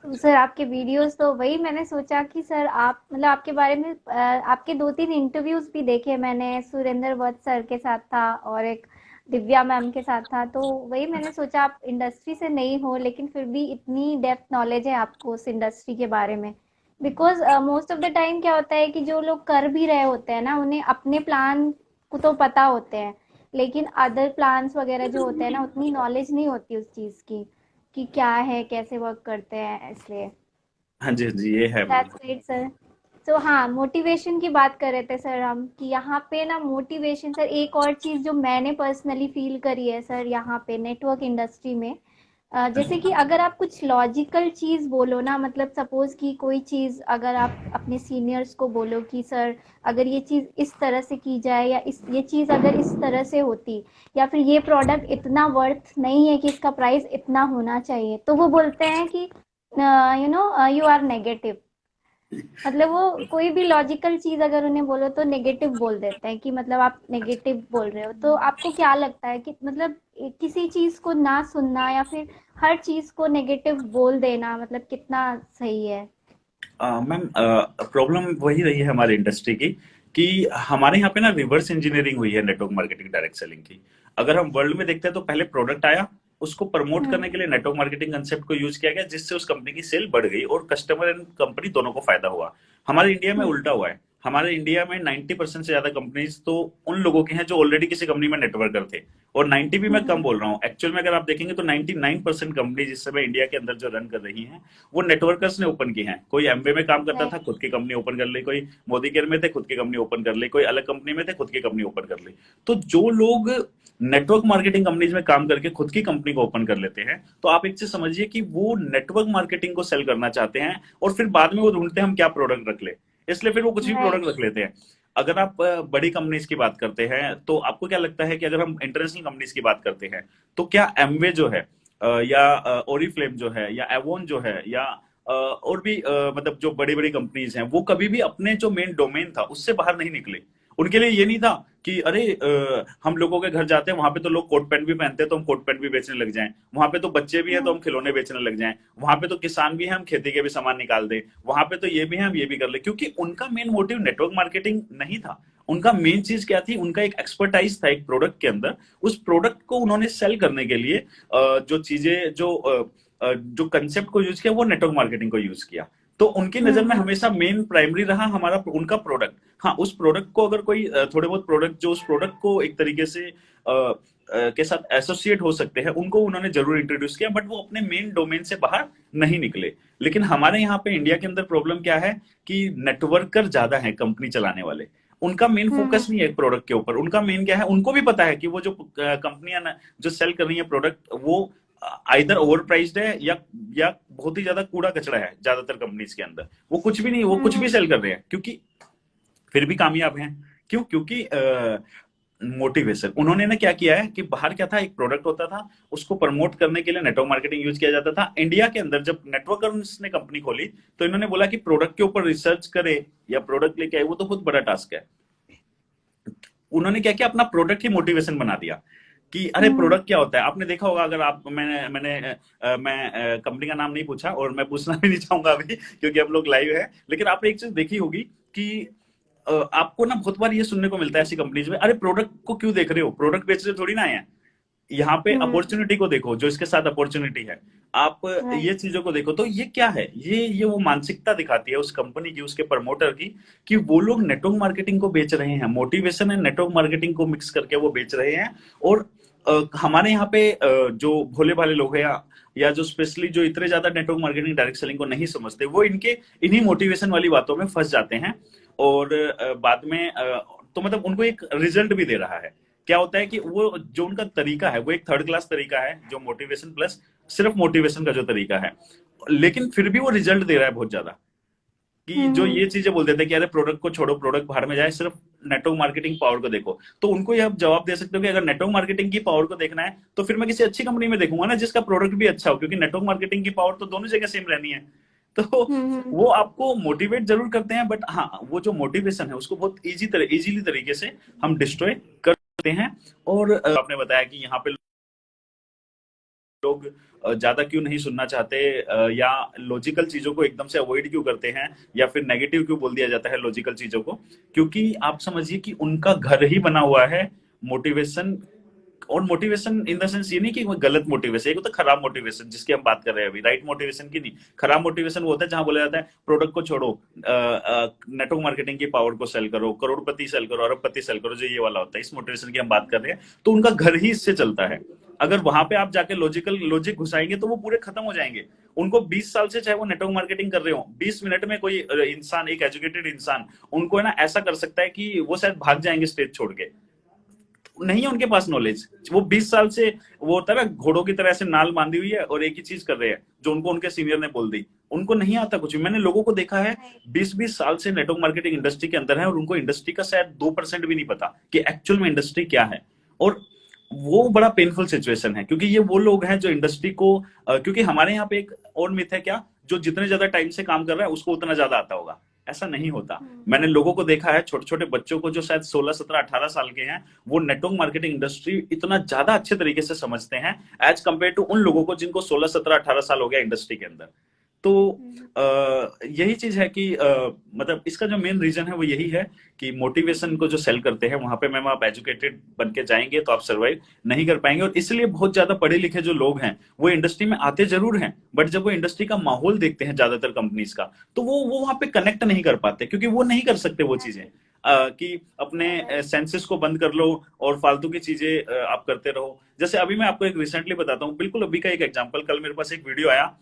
Speaker 2: तो सर आपके वीडियोस, तो वही मैंने सोचा कि सर आप मतलब आपके बारे में आपके 2-3 इंटरव्यूज भी देखे मैंने, सुरेंद्र वत्स सर के साथ था और एक दिव्या मैम के साथ था। तो वही मैंने सोचा आप इंडस्ट्री से नहीं हो लेकिन फिर भी इतनी डेप्थ नॉलेज है आपको उस इंडस्ट्री के बारे में। Because most of the time क्या होता है कि जो लोग कर भी रहे होते हैं ना, उन्हें अपने प्लान को तो पता होते हैं, लेकिन अदर प्लान्स वगैरह जो होते हैं ना, उतनी नॉलेज नहीं होती उस चीज़ की कि क्या है, कैसे वर्क करते हैं, इसलिए।
Speaker 1: हाँ जी, हाँ जी, ये है मैम।
Speaker 2: That's great sir. तो हाँ, मोटिवेशन की बात कर रहे थे सर हम कि यहाँ पे ना मोटिवेशन सर, एक और चीज़ जो मैंने पर्सनली फील करी है सर यहाँ पे नेटवर्क इंडस्ट्री में, जैसे कि अगर आप कुछ लॉजिकल चीज़ बोलो ना, मतलब सपोज कि कोई चीज़ अगर आप अपने सीनियर्स को बोलो कि सर अगर ये चीज़ इस तरह से की जाए, या इस ये चीज़ अगर इस तरह से होती, या फिर ये प्रोडक्ट इतना वर्थ नहीं है कि इसका प्राइस इतना होना चाहिए, तो वो बोलते हैं कि यू आर नेगेटिव। मतलब वो कोई भी लॉजिकल चीज अगर उन्हें बोलो तो नेगेटिव बोल देते हैं कि मतलब आप नेगेटिव बोल रहे हो। तो आपको क्या लगता है कि मतलब किसी चीज को ना सुनना या फिर हर चीज को नेगेटिव बोल देना मतलब कितना सही है?
Speaker 1: मैम, प्रॉब्लम वही रही है हमारी इंडस्ट्री की कि हमारे यहाँ पे ना रिवर्स इंजीनियरिंग हुई है नेटवर्क मार्केटिंग डायरेक्ट सेलिंग की। अगर हम वर्ल्ड में देखते हैं तो पहले प्रोडक्ट आया, उसको प्रमोट करने
Speaker 2: हम्म।
Speaker 1: के लिए नेटवर्क मार्केटिंग कंसेप्ट को यूज किया गया, जिससे उस कंपनी की सेल बढ़ गई और कस्टमर एंड कंपनी दोनों को फायदा हुआ। हमारे इंडिया में
Speaker 2: हम्म।
Speaker 1: उल्टा हुआ है। हमारे इंडिया में 90% से ज्यादा कंपनीज तो उन लोगों की हैं जो ऑलरेडी किसी कंपनी में नेटवर्कर थे। और 90 भी मैं कम
Speaker 2: हम्म।
Speaker 1: बोल रहा हूँ, एक्चुअल में अगर आप देखेंगे तो 99% कंपनी जिस समय इंडिया के अंदर जो रन कर रही हैं, वो नेटवर्कर्स ने ओपन की हैं। कोई एमवे में काम करता था,
Speaker 2: राइट।
Speaker 1: खुद की कंपनी ओपन कर ली। कोई मोदी केयर में थे, खुद की कंपनी ओपन कर ली। कोई अलग कंपनी में थे, खुद की कंपनी ओपन कर ली। तो जो लोग नेटवर्क मार्केटिंग कंपनीज में काम करके खुद की कंपनी को ओपन कर लेते हैं, तो आप एक चीज समझिए कि वो नेटवर्क मार्केटिंग को सेल करना चाहते हैं, और फिर बाद में वो ढूंढते हैं हम क्या प्रोडक्ट रख ले, इसलिए फिर वो कुछ भी प्रोडक्ट
Speaker 2: राइट।
Speaker 1: रख लेते हैं। अगर आप बड़ी कंपनीज की बात करते हैं, तो आपको क्या लगता है कि अगर हम इंटरनेशनल कंपनीज की बात करते हैं, तो क्या एमवे जो है या ओरिफ्लेम जो है या एवोन जो है या और भी मतलब जो बड़ी बड़ी कंपनीज हैं, वो कभी भी अपने जो मेन डोमेन था उससे बाहर नहीं निकले। उनके लिए ये नहीं था कि अरे हम लोगों के घर जाते हैं, वहां पे तो लोग कोट पैंट भी पहनते हैं तो हम कोट पैंट भी बेचने लग जाएं, वहां पे तो बच्चे भी हैं तो हम खिलौने बेचने लग जाएं, वहां पे तो किसान भी हैं हम खेती के भी सामान निकाल दें, वहां पे तो ये भी है हम ये भी कर ले। क्योंकि उनका मेन मोटिव नेटवर्क मार्केटिंग नहीं था। उनका मेन चीज क्या थी, उनका एक एक्सपर्टाइज था एक प्रोडक्ट के अंदर। उस प्रोडक्ट को उन्होंने सेल करने के लिए जो चीजें जो कंसेप्ट को यूज किया, वो नेटवर्क मार्केटिंग को यूज किया। तो उनकी नजर में
Speaker 2: हम्म।
Speaker 1: हमेशा मेन प्राइमरी रहा हमारा उनका प्रोडक्ट। हाँ, उस प्रोडक्ट को अगर कोई थोड़े बहुत प्रोडक्ट जो उस प्रोडक्ट को एक तरीके से के साथ एसोसिएट हो सकते हैं, उनको उन्होंने जरूर इंट्रोड्यूस किया, बट वो अपने मेन डोमेन से बाहर नहीं निकले। लेकिन हमारे यहाँ पे इंडिया के अंदर प्रॉब्लम क्या है कि नेटवर्कर ज्यादा है कंपनी चलाने वाले। उनका मेन फोकस नहीं है प्रोडक्ट के ऊपर। उनका मेन क्या है, उनको भी पता है कि वो जो कंपनियां जो सेल कर रही है प्रोडक्ट, वो आइदर ओवर प्राइस्ड है या बहुत ही ज्यादा कूड़ा कचरा है ज्यादातर कंपनीज के अंदर। वो कुछ भी नहीं, वो कुछ भी
Speaker 2: हम्म।
Speaker 1: सेल कर रहे हैं, क्योंकि फिर भी कामयाब हैं। क्यों? क्योंकि मोटिवेशन। उन्होंने ना क्या किया है कि बाहर क्या था, एक प्रोडक्ट होता था, उसको प्रमोट करने के लिए नेटवर्क मार्केटिंग यूज किया जाता था। इंडिया के अंदर जब नेटवर्कर्स ने कंपनी खोली, तो इन्होंने बोला कि प्रोडक्ट के ऊपर रिसर्च करे या प्रोडक्ट लेके आए, वो तो बहुत बड़ा टास्क है। उन्होंने क्या किया, अपना प्रोडक्ट ही मोटिवेशन बना दिया कि अरे प्रोडक्ट क्या होता है। आपने देखा होगा, अगर आप मैं कंपनी का नाम नहीं पूछा और मैं पूछना भी नहीं चाहूंगा अभी, क्योंकि आप लोग लाइव है। लेकिन आपने एक चीज देखी होगी कि आपको ना बहुत बार ये सुनने को मिलता है ऐसी कंपनीज में, अरे प्रोडक्ट को क्यों देख रहे हो, प्रोडक्ट बेचने थोड़ी ना आए हैं। यहाँ पे
Speaker 2: हम्म।
Speaker 1: अपॉर्चुनिटी को देखो, जो इसके साथ अपॉर्चुनिटी है। आप ये
Speaker 2: राइट।
Speaker 1: चीजों को देखो, तो ये क्या है, ये वो मानसिकता दिखाती है उस कंपनी की, उसके प्रमोटर की, कि वो लोग नेटवर्क मार्केटिंग को बेच रहे हैं, मोटिवेशन एंड नेटवर्क मार्केटिंग को मिक्स करके वो बेच रहे हैं। और हमारे यहाँ पे जो भोले भाले लोग हैं, या जो स्पेशली जो इतने ज्यादा नेटवर्क मार्केटिंग डायरेक्ट सेलिंग को नहीं समझते, वो इनके इन्हीं मोटिवेशन वाली बातों में फंस जाते हैं। और बाद में तो मतलब उनको एक रिजल्ट भी दे रहा है। क्या होता है कि वो जो उनका तरीका है वो एक थर्ड क्लास तरीका है, जो मोटिवेशन प्लस सिर्फ मोटिवेशन का जो तरीका है, लेकिन फिर भी वो रिजल्ट दे रहा है बहुत ज्यादा। कि जो
Speaker 2: हम्म।
Speaker 1: ये चीजें बोल देते हैं कि अरे प्रोडक्ट को छोड़ो, प्रोडक्ट बाहर में जाए, सिर्फ नेटवर्क मार्केटिंग पावर को देखो, तो उनको ये आप जवाब दे सकते हो कि अगर नेटवर्क मार्केटिंग की पावर को देखना है तो फिर मैं किसी अच्छी कंपनी में देखूंगा ना, जिसका प्रोडक्ट भी अच्छा हो, क्योंकि नेटवर्क मार्केटिंग की पावर तो दोनों जगह सेम रहनी है। तो
Speaker 2: हम्म।
Speaker 1: वो आपको मोटिवेट जरूर करते हैं, बट हाँ, वो जो मोटिवेशन है उसको बहुत इजीली तरीके से हम डिस्ट्रॉय कर सकते हैं। और आपने बताया कि यहाँ पे लोग ज्यादा क्यों नहीं सुनना चाहते, या लॉजिकल चीजों को एकदम से अवॉइड क्यों करते हैं, या फिर नेगेटिव क्यों बोल दिया जाता है लॉजिकल चीजों को। क्योंकि आप समझिए कि उनका घर ही बना हुआ है मोटिवेशन। और मोटिवेशन इन द सेंस ये नहीं कि वो गलत मोटिवेशन, एक होता है खराब मोटिवेशन जिसकी हम बात कर रहे हैं अभी, राइट मोटिवेशन की नहीं। खराब मोटिवेशन वो होता है जहां बोला जाता है प्रोडक्ट को छोड़ो, नेटवर्क मार्केटिंग की पावर को सेल करो, करोड़पति सेल करो, अरबपति सेल करो, जो ये वाला होता है, इस मोटिवेशन की हम बात कर रहे हैं। तो उनका घर ही इससे चलता है। अगर वहां पे आप जाके लॉजिक घुसाएंगे तो वो पूरे खत्म हो जाएंगे। उनको 20 साल से चाहे वो नेटवर्क मार्केटिंग कर रहे हो, 20 मिनट में कोई इंसान, एक एजुकेटेड इंसान उनको है ना ऐसा कर सकता है कि वो शायद भाग जाएंगे स्टेज छोड़ के। नहीं है उनके पास नॉलेज। वो 20 साल से, वो होता है ना घोड़ों की तरह से नाल बांधी हुई है और एक ही चीज कर रहे हैं जो उनको उनके सीनियर ने बोल दी। उनको नहीं आता कुछ भी। मैंने लोगों को देखा है
Speaker 2: राइट।
Speaker 1: 20-20 साल से नेटवर्क मार्केटिंग इंडस्ट्री के अंदर है, और उनको इंडस्ट्री का शायद 2% भी नहीं पता कि एक्चुअल में इंडस्ट्री क्या है। और वो बड़ा पेनफुल सिचुएशन है, क्योंकि ये वो लोग हैं जो इंडस्ट्री को क्योंकि हमारे यहाँ पे एक और मिथ है क्या, जो जितने ज्यादा टाइम से काम कर रहा है उसको उतना ज्यादा आता होगा। ऐसा नहीं होता। मैंने लोगों को देखा है, छोटे छोटे बच्चों को जो शायद 16, 17, 18 साल के हैं, वो नेटवर्क मार्केटिंग इंडस्ट्री इतना ज्यादा अच्छे तरीके से समझते हैं एज कम्पेयर टू उन लोगों को जिनको 16, 17, 18 साल हो गया इंडस्ट्री के अंदर। तो यही चीज है कि मतलब इसका जो मेन रीजन है वो यही है कि मोटिवेशन को जो सेल करते हैं वहां पे मैम आप एजुकेटेड बन के जाएंगे तो आप सर्वाइव नहीं कर पाएंगे। और इसलिए बहुत ज्यादा पढ़े लिखे जो लोग हैं वो इंडस्ट्री में आते जरूर हैं, बट जब वो इंडस्ट्री का माहौल देखते हैं ज्यादातर कंपनीज का, तो वो वहां पे कनेक्ट नहीं कर पाते, क्योंकि वो नहीं कर सकते वो चीजें। कि अपने सेंसेस को बंद कर लो और फालतू की चीजें आप करते रहो। जैसे अभी मैं आपको एक रिसेंटली बताता हूँ, बिल्कुल अभी का एक एग्जांपल। कल मेरे पास एक वीडियो आया,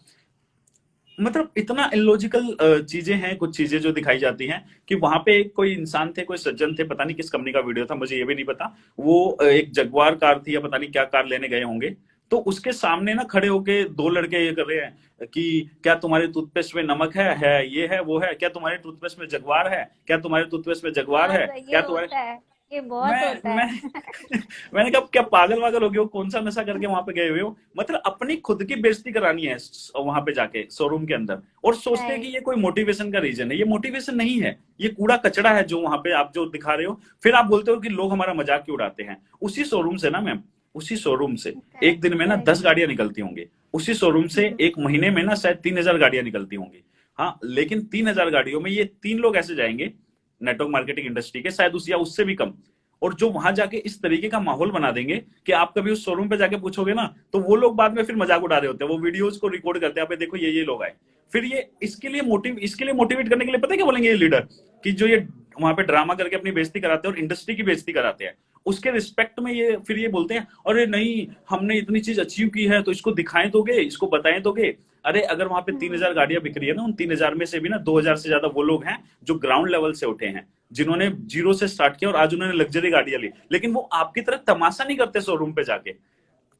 Speaker 1: मतलब इतना इलॉजिकल चीजें हैं, कुछ चीजें जो दिखाई जाती हैं कि वहां पे कोई इंसान थे, कोई सज्जन थे, पता नहीं किस कंपनी का वीडियो था, मुझे ये भी नहीं पता। वो एक जगुआर कार थी या पता नहीं क्या कार लेने गए होंगे। तो उसके सामने ना खड़े होके दो लड़के ये कर रहे हैं कि क्या तुम्हारे टूथपेस्ट में नमक है ये है वो है, क्या तुम्हारे टूथपेस्ट में जगुआर है, क्या तुम्हारे टूथपेस्ट में जगुआर
Speaker 2: हाँ
Speaker 1: है,
Speaker 2: सर, ये
Speaker 1: क्या तुम्हारे।
Speaker 2: होता है। ये बहुत
Speaker 1: मैं
Speaker 2: होता
Speaker 1: मैं
Speaker 2: है।
Speaker 1: मैंने कहा क्या पागल वागल हो गए हो, कौन सा नशा करके वहां पे गए हुए हो। मतलब अपनी खुद की बेइज्जती करानी है वहां पे जाके शोरूम के अंदर, और सोचते हैं कि
Speaker 2: राइट।
Speaker 1: ये कोई मोटिवेशन का रीजन है। ये मोटिवेशन नहीं है, ये कूड़ा कचड़ा है जो वहां पे आप जो दिखा रहे हो। फिर आप बोलते हो कि लोग हमारा मजाक क्यों उड़ाते हैं। उसी शोरूम से ना मैम, उसी शोरूम से एक
Speaker 2: करेक्ट।
Speaker 1: दिन में ना
Speaker 2: करेक्ट।
Speaker 1: 10 गाड़ियां निकलती होंगी। उसी शोरूम से एक महीने में ना शायद 3,000 गाड़ियां निकलती होंगी। हाँ, लेकिन 3,000 गाड़ियों में ये 3 लोग ऐसे जाएंगे नेटवर्क मार्केटिंग इंडस्ट्री के, शायद उस या उससे भी कम। और जो वहां जाके इस तरीके का माहौल बना देंगे कि आप कभी उस शोरूम पे जाके पूछोगे ना, तो वो लोग बाद में फिर मजाक उड़ा रहे होते हैं, वो वीडियोस को रिकॉर्ड करते हैं, आप देखो ये लोग आए। फिर ये इसके लिए मोटिवेट करने के लिए पता है क्या बोलेंगे ये लीडर, कि जो ये वहां पे ड्रामा करके अपनी बेइज्जती कराते हैं और इंडस्ट्री की बेइज्जती कराते हैं, उसके रिस्पेक्ट में ये फिर ये बोलते हैं अरे नहीं हमने इतनी चीज अचीव की है तो इसको दिखाएं दोगे, इसको बताएं दोगे। अरे अगर वहां पे 3,000 गाड़ियां बिक रही है ना, उन 3,000 में से भी ना 2,000 से ज्यादा वो लोग हैं जो ग्राउंड लेवल से उठे हैं, जिन्होंने जीरो से स्टार्ट किया और आज उन्होंने लग्जरी गाड़ियां ली। लेकिन वो आपकी तरह तमाशा नहीं करते शोरूम पे जाके।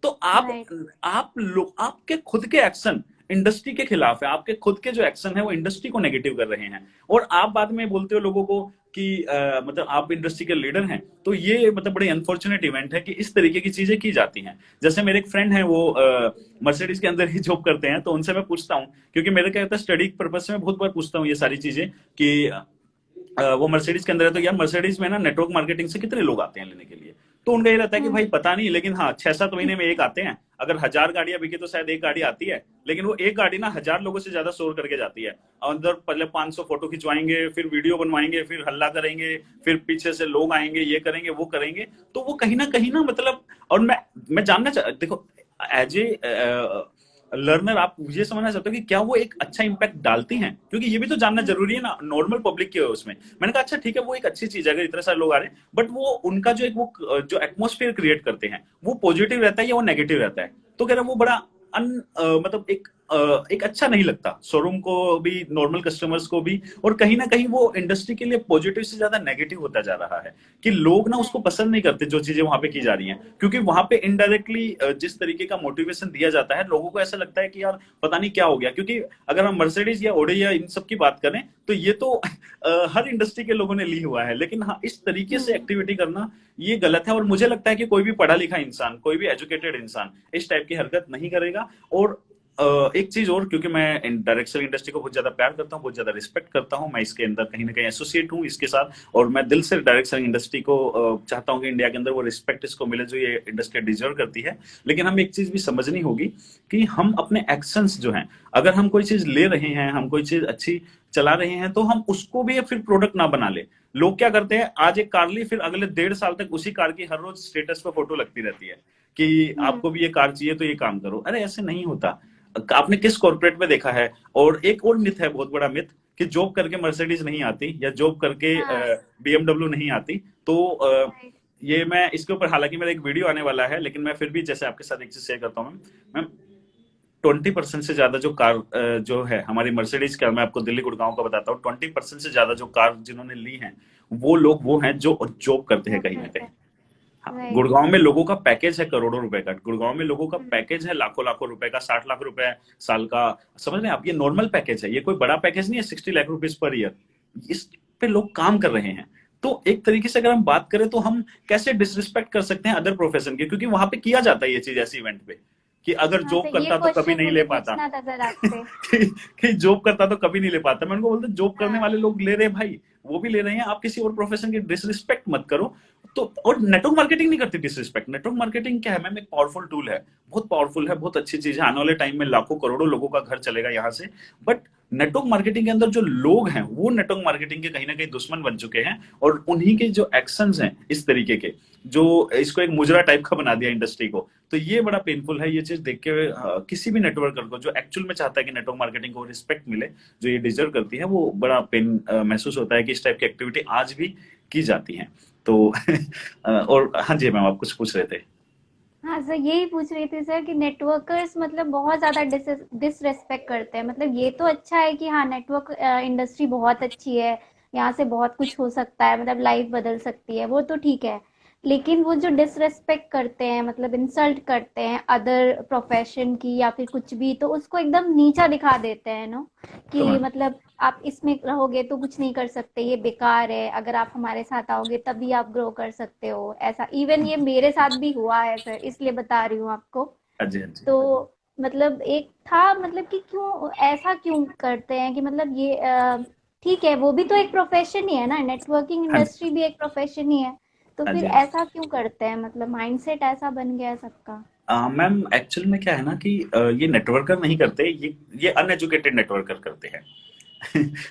Speaker 1: तो
Speaker 2: राइट।
Speaker 1: आप लोग आपके खुद के एक्शन इंडस्ट्री के खिलाफ है, आपके खुद के जो एक्शन है वो इंडस्ट्री को नेगेटिव कर रहे हैं। और आप बाद में बोलते हो लोगों को कि मतलब आप इंडस्ट्री के लीडर हैं। तो ये मतलब बड़ी अनफॉर्चुनेट इवेंट है कि इस तरीके की चीजें की जाती हैं। जैसे मेरे एक फ्रेंड है, वो मर्सिडीज के अंदर ही जॉब करते हैं, तो उनसे मैं पूछता हूँ, क्योंकि मेरे क्या होता है स्टडी पर्पज से मैं बहुत बार पूछता हूँ ये सारी चीजें कि वो मर्सिडीज के अंदर है तो यार मर्सिडीज में ना नेटवर्क मार्केटिंग से कितने लोग आते हैं लेने के लिए। तो उनका ये रहता है कि भाई पता नहीं, लेकिन हाँ 6-7 महीने में एक आते हैं। अगर 1000 गाड़ियां बिकी तो शायद एक गाड़ी आती है, लेकिन वो एक गाड़ी ना 1000 लोगों से ज्यादा शोर करके जाती है। अंदर पहले 500 फोटो खिंचवाएंगे, फिर वीडियो बनवाएंगे, फिर हल्ला करेंगे, फिर पीछे से लोग आएंगे, ये करेंगे वो करेंगे। तो वो कहीं ना मतलब, और मैं जानना चाह, देखो एज ए लर्नर आप ये समझना चाहते हो कि क्या वो एक अच्छा इंपैक्ट डालती हैं, क्योंकि ये भी तो जानना जरूरी है ना नॉर्मल पब्लिक के उसमें। मैंने कहा अच्छा ठीक है, वो एक अच्छी चीज है अगर इतने सारे लोग आ रहे हैं, बट वो उनका जो एक वो जो एटमोस्फेयर क्रिएट करते हैं वो पॉजिटिव रहता है या वो नेगेटिव रहता है। तो कह रहा वो बड़ा मतलब एक अच्छा नहीं लगता शोरूम को भी, नॉर्मल कस्टमर्स को भी, और कहीं ना कहीं वो इंडस्ट्री के लिए पॉजिटिव से ज्यादा नेगेटिव होता जा रहा है कि लोग ना उसको पसंद नहीं करते जो चीजें वहां पे की जा रही हैं, क्योंकि वहां पे इनडायरेक्टली जिस तरीके का मोटिवेशन दिया जाता है लोगों को ऐसा लगता है कि यार पता नहीं क्या हो गया। क्योंकि अगर हम मर्सिडीज या ओडी या इन सब की बात करें तो ये तो हर इंडस्ट्री के लोगों ने ली हुआ है, लेकिन हाँ इस तरीके से
Speaker 2: हम्म।
Speaker 1: एक्टिविटी करना ये गलत है। और मुझे लगता है कि कोई भी पढ़ा लिखा इंसान, कोई भी एजुकेटेड इंसान इस टाइप की हरकत नहीं करेगा। और एक चीज और, क्योंकि मैं डायरेक्ट सेलिंग इंडस्ट्री को बहुत ज्यादा प्यार करता हूँ, बहुत ज्यादा रिस्पेक्ट करता हूँ, मैं इसके अंदर कहीं ना कहीं एसोसिएट हूँ इसके साथ, और मैं दिल से डायरेक्ट सेलिंग इंडस्ट्री को चाहता हूँ कि इंडिया के अंदर वो रिस्पेक्ट इसको मिले जो ये इंडस्ट्री डिजर्व करती है। लेकिन हमें एक चीज भी समझनी होगी कि हम अपने एक्शंस जो हैं, अगर हम कोई चीज ले रहे हैं, हम कोई चीज अच्छी चला रहे हैं, तो हम उसको भी फिर प्रोडक्ट ना बना ले। लोग क्या करते हैं, आज एक कार ली, फिर अगले 1.5 साल तक उसी कार की हर रोज स्टेटस पे फोटो लगती रहती है कि
Speaker 2: हम्म।
Speaker 1: आपको भी ये कार चाहिए तो ये काम करो। अरे ऐसे नहीं होता। आपने किस कॉर्पोरेट में देखा है? और एक और मिथ है, बहुत बड़ा मिथ, कि जॉब करके मर्सिडीज नहीं आती या जॉब करके
Speaker 2: हाँ।
Speaker 1: बीएमडब्ल्यू नहीं आती। तो
Speaker 2: राइट।
Speaker 1: ये मैं इसके ऊपर, हालांकि मेरा एक वीडियो आने वाला है, लेकिन मैं फिर भी जैसे आपके साथ एक चीज शेयर करता हूँ मैम। 20% से ज्यादा जो कार जो है हमारी मर्सिडीज का, मैं आपको दिल्ली गुड़गांव का बताता हूँ, 20% से ज्यादा जो कार जिन्होंने ली हैं वो लोग वो हैं जो जॉब करते हैं
Speaker 2: जॉब
Speaker 1: कहीं ना
Speaker 2: करते
Speaker 1: कहीं।
Speaker 2: हैं।
Speaker 1: हाँ,
Speaker 2: राइट।
Speaker 1: गुड़गांव में लोगों का पैकेज है करोड़ों रुपए का, गुड़गांव में लोगों का
Speaker 2: हम्म।
Speaker 1: पैकेज है लाखों लाखों रुपए का, 60 लाख रुपए साल का। समझ रहे हैं आप? ये नॉर्मल पैकेज है, ये कोई बड़ा पैकेज नहीं है, 60 लाख रुपीज पर ईयर। इस पे लोग काम कर रहे हैं। तो एक तरीके से अगर हम बात करें तो हम कैसे डिसरिस्पेक्ट कर सकते हैं अदर प्रोफेशन की, क्योंकि वहां पे किया जाता है ये चीज ऐसे इवेंट पे, कि अगर
Speaker 2: हाँ, तो
Speaker 1: जॉब
Speaker 2: ये
Speaker 1: करता तो कभी
Speaker 2: क्वेश्चन
Speaker 1: नहीं ले
Speaker 2: मुझे
Speaker 1: पाता।
Speaker 2: पूछना था सर आपसे।
Speaker 1: कि जॉब करता तो कभी नहीं ले पाता। मैं उनको बोलता जॉब करने
Speaker 2: हाँ।
Speaker 1: वाले लोग ले रहे हैं भाई, वो भी ले रहे हैं, आप किसी और प्रोफेशन की डिसरिस्पेक्ट मत करो। तो और नेटवर्क मार्केटिंग नहीं करती डिसरिस्पेक्ट। नेटवर्क मार्केटिंग क्या है मैम? एक पावरफुल टूल है, बहुत पावरफुल है, बहुत अच्छी चीज है, आने वाले टाइम में लाखों करोड़ों लोगों का घर चलेगा यहाँ से। बट नेटवर्क मार्केटिंग के अंदर जो लोग हैं वो नेटवर्क मार्केटिंग के कहीं ना कहीं दुश्मन बन चुके हैं, और उन्हीं के जो एक्शंस हैं इस तरीके के, जो इसको एक मुजरा टाइप का बना दिया इंडस्ट्री को। तो ये बड़ा पेनफुल है ये चीज देख के। किसी भी नेटवर्कर को जो एक्चुअल में चाहता है कि नेटवर्क मार्केटिंग को रिस्पेक्ट मिले जो ये डिजर्व करती है, वो बड़ा पेन महसूस होता है कि इस टाइप की एक्टिविटी आज भी की जाती है। तो और हाँ जी मैम, आप कुछ पूछ रहे थे?
Speaker 2: हाँ सर, यही पूछ रही थी सर कि नेटवर्कर्स मतलब बहुत ज़्यादा डिसरेस्पेक्ट करते हैं। मतलब ये तो अच्छा है कि हाँ, नेटवर्क इंडस्ट्री बहुत अच्छी है, यहाँ से बहुत कुछ हो सकता है, मतलब लाइफ बदल सकती है, वो तो ठीक है। लेकिन वो जो डिसरेस्पेक्ट करते हैं, मतलब इंसल्ट करते हैं अदर प्रोफेशन की या फिर कुछ भी, तो उसको एकदम नीचा दिखा देते हैं नो, कि
Speaker 1: समझ।
Speaker 2: मतलब आप इसमें रहोगे तो कुछ नहीं कर सकते, ये बेकार है, अगर आप हमारे साथ आओगे तभी आप ग्रो कर सकते हो। ऐसा इवन ये मेरे साथ भी हुआ है सर, इसलिए बता रही हूँ आपको।
Speaker 1: हाँ जी, हाँ जी।
Speaker 2: तो मतलब एक था, मतलब कि क्यों ऐसा क्यों करते हैं कि मतलब ये ठीक है, वो भी तो एक प्रोफेशन ही है ना, नेटवर्किंग
Speaker 1: हाँ जी,
Speaker 2: इंडस्ट्री भी एक प्रोफेशन ही है। तो
Speaker 1: हाँ
Speaker 2: फिर
Speaker 1: जी, हाँ जी।
Speaker 2: ऐसा क्यों करते हैं? मतलब माइंडसेट ऐसा बन गया है सबका।
Speaker 1: मैम एक्चुअल में क्या है ना कि ये नेटवर्कर नहीं करते, ये अनएजुकेटेड नेटवर्कर करते हैं।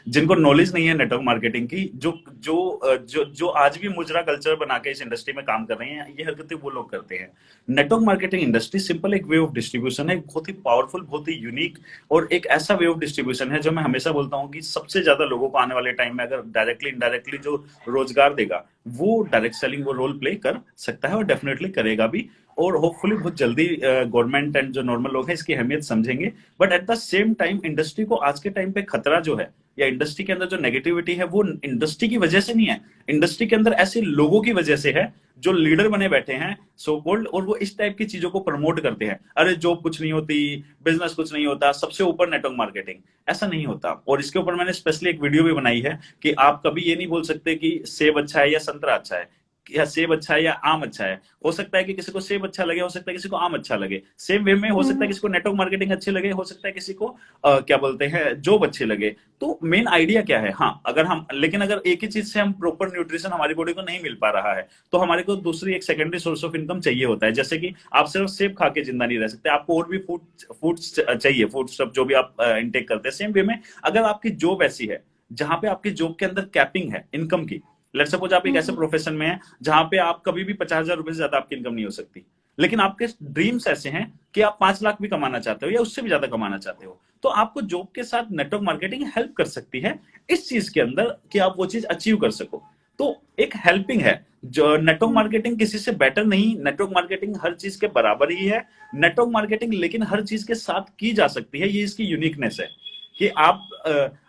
Speaker 1: जिनको नॉलेज नहीं है नेटवर्क मार्केटिंग की, जो जो जो आज भी मुजरा कल्चर बना के इस इंडस्ट्री में काम कर रहे हैं, ये हरकतें वो लोग करते हैं। नेटवर्क मार्केटिंग इंडस्ट्री सिंपल एक वे ऑफ डिस्ट्रीब्यूशन है, बहुत ही पावरफुल, बहुत ही यूनिक, और एक ऐसा वे ऑफ डिस्ट्रीब्यूशन है जो मैं हमेशा बोलता हूँ कि सबसे ज्यादा लोगों को आने वाले टाइम में अगर डायरेक्टली इनडायरेक्टली जो रोजगार देगा, वो डायरेक्ट सेलिंग वो रोल प्ले कर सकता है और डेफिनेटली करेगा भी। और होपफुली बहुत जल्दी गवर्नमेंट एंड जो नॉर्मल लोग हैं इसकी अहमियत समझेंगे। But at the same time industry को आज के टाइम पे खतरा जो है, या इंडस्ट्री के अंदर जो नेगेटिविटी है, वो इंडस्ट्री की वजह से नहीं है, इंडस्ट्री के अंदर ऐसे लोगों की वजह से है जो लीडर बने बैठे हैं सो कॉल्ड, और वो इस टाइप की चीजों को प्रमोट करते हैं। अरे जॉब कुछ नहीं होती, बिजनेस कुछ नहीं होता, सबसे ऊपर नेटवर्क मार्केटिंग। ऐसा नहीं होता। और इसके ऊपर मैंने स्पेशली एक वीडियो भी बनाई है कि आप कभी ये नहीं बोल सकते कि सेब अच्छा है या संतरा अच्छा है। या सेब अच्छा है या आम अच्छा है। हो सकता है कि किसी को सेब अच्छा लगे, हो सकता है किसी को आम अच्छा लगे। सेम वे में हो सकता है किसी को नेटवर्क मार्केटिंग अच्छी लगे, हो सकता है किसी को क्या बोलते हैं जॉब अच्छी लगे। तो मेन आइडिया क्या है, हाँ अगर हम, लेकिन अगर एक ही चीज से हम प्रॉपर न्यूट्रिशन हमारी बॉडी को नहीं मिल पा रहा है तो हमारे को दूसरी एक सेकेंडरी सोर्स ऑफ इनकम चाहिए होता है। जैसे कि आप सिर्फ सेब खा के जिंदा नहीं रह सकते, आपको और भी फूड्स चाहिए, फूड स्टफ जो भी आप इंटेक करते हैं। सेम वे में अगर आपकी जॉब ऐसी है जहां पे आपकी जॉब के अंदर कैपिंग है इनकम की, लेट्स सपोज आप एक ऐसे प्रोफेशन में हैं जहां पे आप कभी भी 50,000 रुपए से ज्यादा आपकी इनकम नहीं हो सकती, लेकिन आपके ड्रीम्स ऐसे हैं कि आप 5 लाख भी कमाना चाहते हो या उससे भी ज्यादा कमाना चाहते हो, तो आपको जॉब के साथ नेटवर्क मार्केटिंग हेल्प कर सकती है इस चीज के अंदर कि आप वो चीज अचीव कर सको। तो एक हेल्पिंग है। जो नेटवर्क मार्केटिंग किसी से बेटर नहीं, नेटवर्क मार्केटिंग हर चीज के बराबर ही है। नेटवर्क मार्केटिंग लेकिन हर चीज के साथ की जा सकती है, ये इसकी यूनिकनेस है कि आप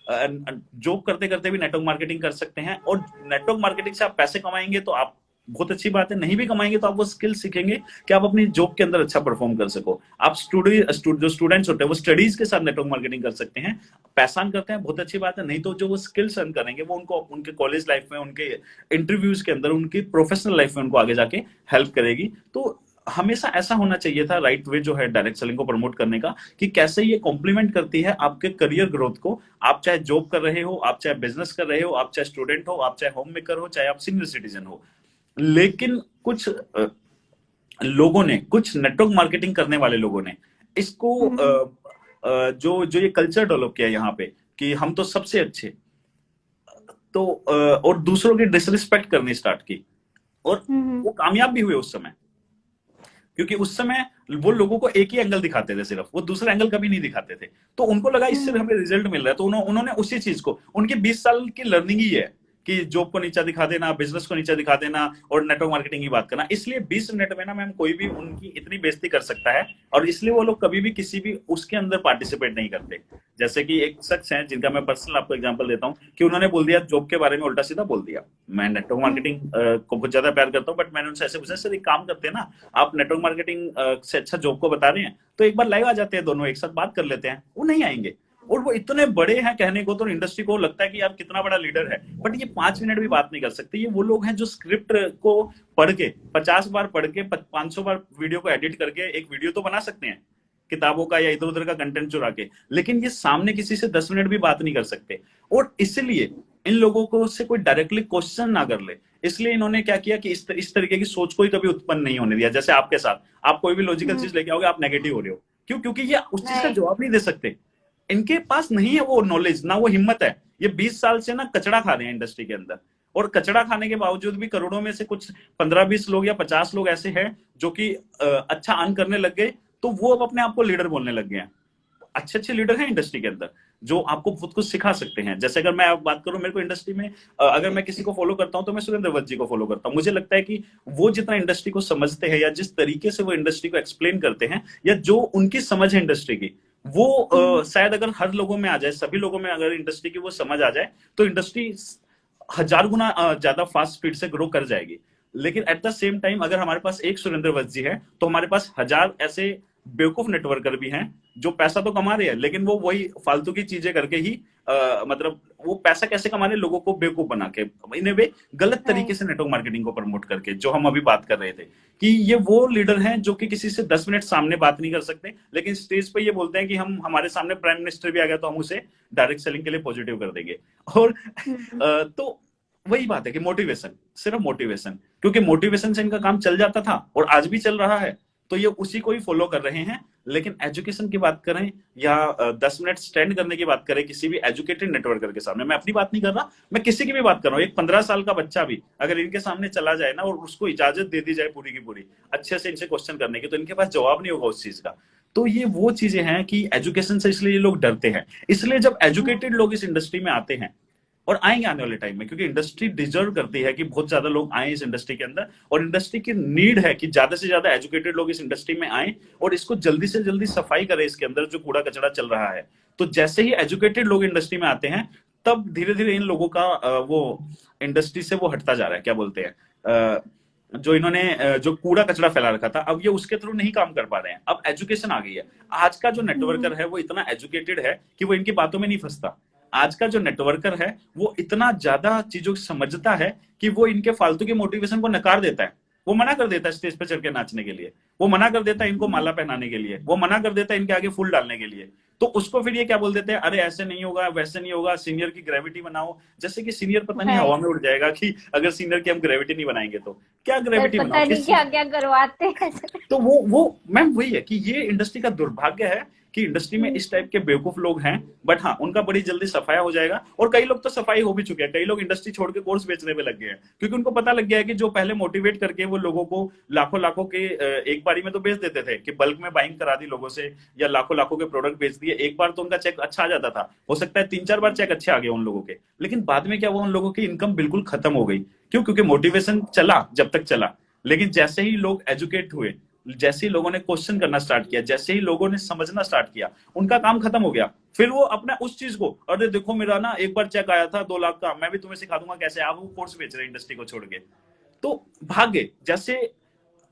Speaker 1: जॉब करते करते भी नेटवर्क मार्केटिंग कर सकते हैं, और नेटवर्क मार्केटिंग से आप पैसे कमाएंगे तो आप बहुत अच्छी बात है, नहीं भी कमाएंगे तो आप वो स्किल सीखेंगे कि आप अपनी जॉब के अंदर अच्छा परफॉर्म कर सको। आप जो स्टूडेंट्स होते हैं वो स्टडीज के साथ नेटवर्क मार्केटिंग कर सकते हैं, पैसा अर्न करते हैं बहुत अच्छी बात है, नहीं तो जो वो स्किल्स अर्न करेंगे वो उनको उनके कॉलेज लाइफ में, उनके इंटरव्यूज के अंदर, उनकी प्रोफेशनल लाइफ में उनको आगे जाके हेल्प करेगी। तो हमेशा ऐसा होना चाहिए था राइट वे जो है डायरेक्ट सेलिंग को प्रमोट करने का, कि कैसे ये कॉम्प्लीमेंट करती है आपके करियर ग्रोथ को। आप चाहे जॉब कर रहे हो, आप चाहे बिजनेस कर रहे हो, आप चाहे स्टूडेंट हो, आप चाहे होम मेकर हो, चाहे आप सीनियर सिटीजन हो, लेकिन कुछ लोगों ने, कुछ नेटवर्क मार्केटिंग करने वाले लोगों ने इसको जो जो ये कल्चर डेवलप किया यहाँ पे कि हम तो सबसे अच्छे, तो और दूसरों की डिसरिस्पेक्ट करनी स्टार्ट की, और वो कामयाब भी हुए उस समय, क्योंकि उस समय वो लोगों को एक ही एंगल दिखाते थे, सिर्फ वो दूसरा एंगल कभी नहीं दिखाते थे। तो उनको लगा इससे हमें रिजल्ट मिल रहा है, तो उन्होंने उसी चीज को, उनकी 20 साल की लर्निंग ही है कि जॉब को नीचा दिखा देना, बिजनेस को नीचा दिखा देना और नेटवर्क मार्केटिंग की बात करना। इसलिए 20 मिनट में ना मैम कोई भी उनकी इतनी बेइज्जती कर सकता है, और इसलिए वो लोग कभी भी किसी भी उसके अंदर पार्टिसिपेट नहीं करते। जैसे कि एक शख्स है जिनका मैं पर्सनल आपको एग्जांपल देता हूं कि उन्होंने बोल दिया जॉब के बारे में, उल्टा सीधा बोल दिया। मैं नेटवर्क मार्केटिंग को बहुत ज्यादा प्यार करता हूं, बट मैंने उनसे ऐसे पूछा, सर एक काम करते हैं ना, आप नेटवर्क मार्केटिंग से अच्छा जॉब को बता रहे हैं तो एक बार लाइव आ जाते हैं, दोनों एक साथ बात कर लेते हैं। वो नहीं आएंगे, और वो इतने बड़े हैं कहने को, तो इंडस्ट्री को लगता है कि यार कितना बड़ा लीडर है, बट ये 5 मिनट भी बात नहीं कर सकते। ये वो लोग हैं जो स्क्रिप्ट को पढ़ के 50 बार पढ़ के 500 बार वीडियो को एडिट करके एक वीडियो तो बना सकते हैं किताबों का या इधर उधर का कंटेंट चुरा के, लेकिन ये सामने किसी से 10 मिनट भी बात नहीं कर सकते। और इसलिए इन लोगों को से कोई डायरेक्टली क्वेश्चन ना कर ले, इसलिए इन्होंने क्या किया कि इस तरीके की सोच को ही कभी उत्पन्न नहीं होने दिया। जैसे आपके साथ, आप कोई भी लॉजिकल चीज लेके आओगे, आप नेगेटिव हो रहे हो, क्यों? क्योंकि ये उस चीज का जवाब नहीं दे सकते, इनके पास नहीं है वो नॉलेज, ना वो हिम्मत है। ये 20 साल से ना कचड़ा खा रहे हैं इंडस्ट्री के अंदर, और कचड़ा खाने के बावजूद भी करोड़ों में से कुछ 15-20 लोग या 50 लोग ऐसे हैं जो कि अच्छा अर्न करने लग गए, तो वो अब अपने आप को लीडर बोलने लग गए हैं। अच्छे अच्छे लीडर हैं इंडस्ट्री के अंदर जो आपको बहुत कुछ सिखा सकते हैं। जैसे अगर मैं बात करूं, मेरे को इंडस्ट्री में अगर मैं किसी को फॉलो करता हूं तो मैं सुरेंद्र वत्स जी को फॉलो करता हूं। मुझे लगता है कि वो जितना इंडस्ट्री को समझते हैं, या जिस तरीके से वो इंडस्ट्री को एक्सप्लेन करते हैं, या जो उनकी समझ है इंडस्ट्री की, वो शायद अगर हर लोगों में आ जाए, सभी लोगों में अगर इंडस्ट्री की वो समझ आ जाए, तो इंडस्ट्री 1000 गुना ज्यादा फास्ट स्पीड से ग्रो कर जाएगी। लेकिन एट द सेम टाइम अगर हमारे पास एक सुरेंद्र वत्स जी है, तो हमारे पास 1000 ऐसे बेवकूफ नेटवर्कर भी हैं जो पैसा तो कमा रहे हैं, लेकिन वो वही फालतू की चीजें करके ही मतलब वो पैसा कैसे कमा रहे, लोगों को बेवकूफ बना के, इन्हें वे गलत तरीके से नेटवर्क मार्केटिंग को प्रमोट करके, जो हम अभी बात कर रहे थे कि ये वो लीडर हैं जो कि किसी से 10 मिनट सामने बात नहीं कर सकते, लेकिन स्टेज पे ये बोलते हैं कि हम, हमारे सामने प्राइम मिनिस्टर भी आ गया तो हम उसे डायरेक्ट सेलिंग के लिए पॉजिटिव कर देंगे। और तो वही बात है कि मोटिवेशन, सिर्फ मोटिवेशन, क्योंकि मोटिवेशन से इनका काम चल जाता था और आज भी चल रहा है, तो ये उसी को ही फॉलो कर रहे हैं। लेकिन एजुकेशन की बात करें या 10 मिनट स्टैंड करने की बात करें किसी भी एजुकेटेड नेटवर्कर के सामने, मैं अपनी बात नहीं कर रहा, मैं किसी की भी बात कर रहा हूँ, एक 15 साल का बच्चा भी अगर इनके सामने चला जाए ना और उसको इजाजत दे दी जाए पूरी की पूरी अच्छे से इनसे क्वेश्चन करने की, तो इनके पास जवाब नहीं होगा उस चीज का। तो ये वो चीजें हैं कि एजुकेशन से इसलिए ये लोग डरते हैं। इसलिए जब एजुकेटेड लोग इस इंडस्ट्री में आते हैं, और आएंगे आने वाले टाइम में, क्योंकि इंडस्ट्री डिजर्व करती है कि बहुत ज्यादा लोग आए इस इंडस्ट्री के अंदर, और इंडस्ट्री की नीड है कि ज्यादा से ज्यादा एजुकेटेड लोग इस इंडस्ट्री में आए और इसको जल्दी से जल्दी सफाई करें इसके अंदर जो कूड़ा कचरा चल रहा है। तो जैसे ही एजुकेटेड लोग इंडस्ट्री में आते हैं, तब धीरे धीरे इन लोगों का वो इंडस्ट्री से वो हटता जा रहा है, क्या बोलते हैं, जो इन्होंने जो कूड़ा कचरा फैला रखा था, अब ये उसके थ्रू नहीं काम कर पा रहे हैं। अब एजुकेशन आ गई है, आज का जो नेटवर्कर है वो इतना एजुकेटेड है कि वो इनकी बातों में नहीं फंसता। आज का जो नेटवर्कर है वो इतना ज्यादा चीजों को समझता है कि वो इनके फालतू के मोटिवेशन को नकार देता है। वो मना कर देता है स्टेज पे चढ़ के नाचने के लिए, वो मना कर देता है इनको माला पहनाने के लिए, वो मना कर देता है इनके आगे फूल डालने के लिए। तो उसको फिर ये क्या बोल देते हैं, अरे ऐसे नहीं होगा, वैसे नहीं होगा, सीनियर की ग्रेविटी बनाओ। जैसे कि सीनियर पता नहीं हवा
Speaker 2: राइट।
Speaker 1: में उड़ जाएगा कि अगर सीनियर की हम ग्रेविटी नहीं बनाएंगे तो क्या
Speaker 2: सर
Speaker 1: ग्रेविटी बनाओ
Speaker 2: पता नहीं
Speaker 1: किस
Speaker 2: क्या
Speaker 1: चीज।
Speaker 2: क्या करवाते हैं सर।
Speaker 1: तो वो मैम वही है कि ये इंडस्ट्री का दुर्भाग्य है कि इंडस्ट्री में इस टाइप के बेवकूफ लोग हैं। बट हाँ, उनका बड़ी जल्दी सफाया हो जाएगा, और कई लोग तो सफाई हो भी चुके हैं। कई लोग इंडस्ट्री छोड़ के कोर्स बेचने में लग गए हैं, क्योंकि उनको पता लग गया है कि जो पहले मोटिवेट करके वो लोगों को लाखों लाखों के एक बारी में तो बेच देते थे कि बल्क में बाइंग करा दी लोगों से, या लाखों लाखों के प्रोडक्ट बेच दिए, एक बार तो उनका चेक अच्छा आ जाता था, हो सकता है 3-4 बार चेक अच्छे आ गए उन लोगों के। लेकिन बाद में क्या हुआ, उन लोगों की इनकम बिल्कुल खत्म हो गई। क्यों? क्योंकि मोटिवेशन चला जब तक चला, लेकिन जैसे ही लोग एजुकेट हुए, जैसे ही लोगों ने क्वेश्चन करना स्टार्ट किया, जैसे ही लोगों ने समझना स्टार्ट किया, उनका काम खत्म हो गया। फिर वो अपना उस चीज को, अरे देखो मेरा ना एक बार चेक आया था 2 लाख का, मैं भी तुम्हें सिखा दूंगा कैसे, आप वो कोर्स बेच रहे हैं इंडस्ट्री को छोड़ के। तो भाग्य जैसे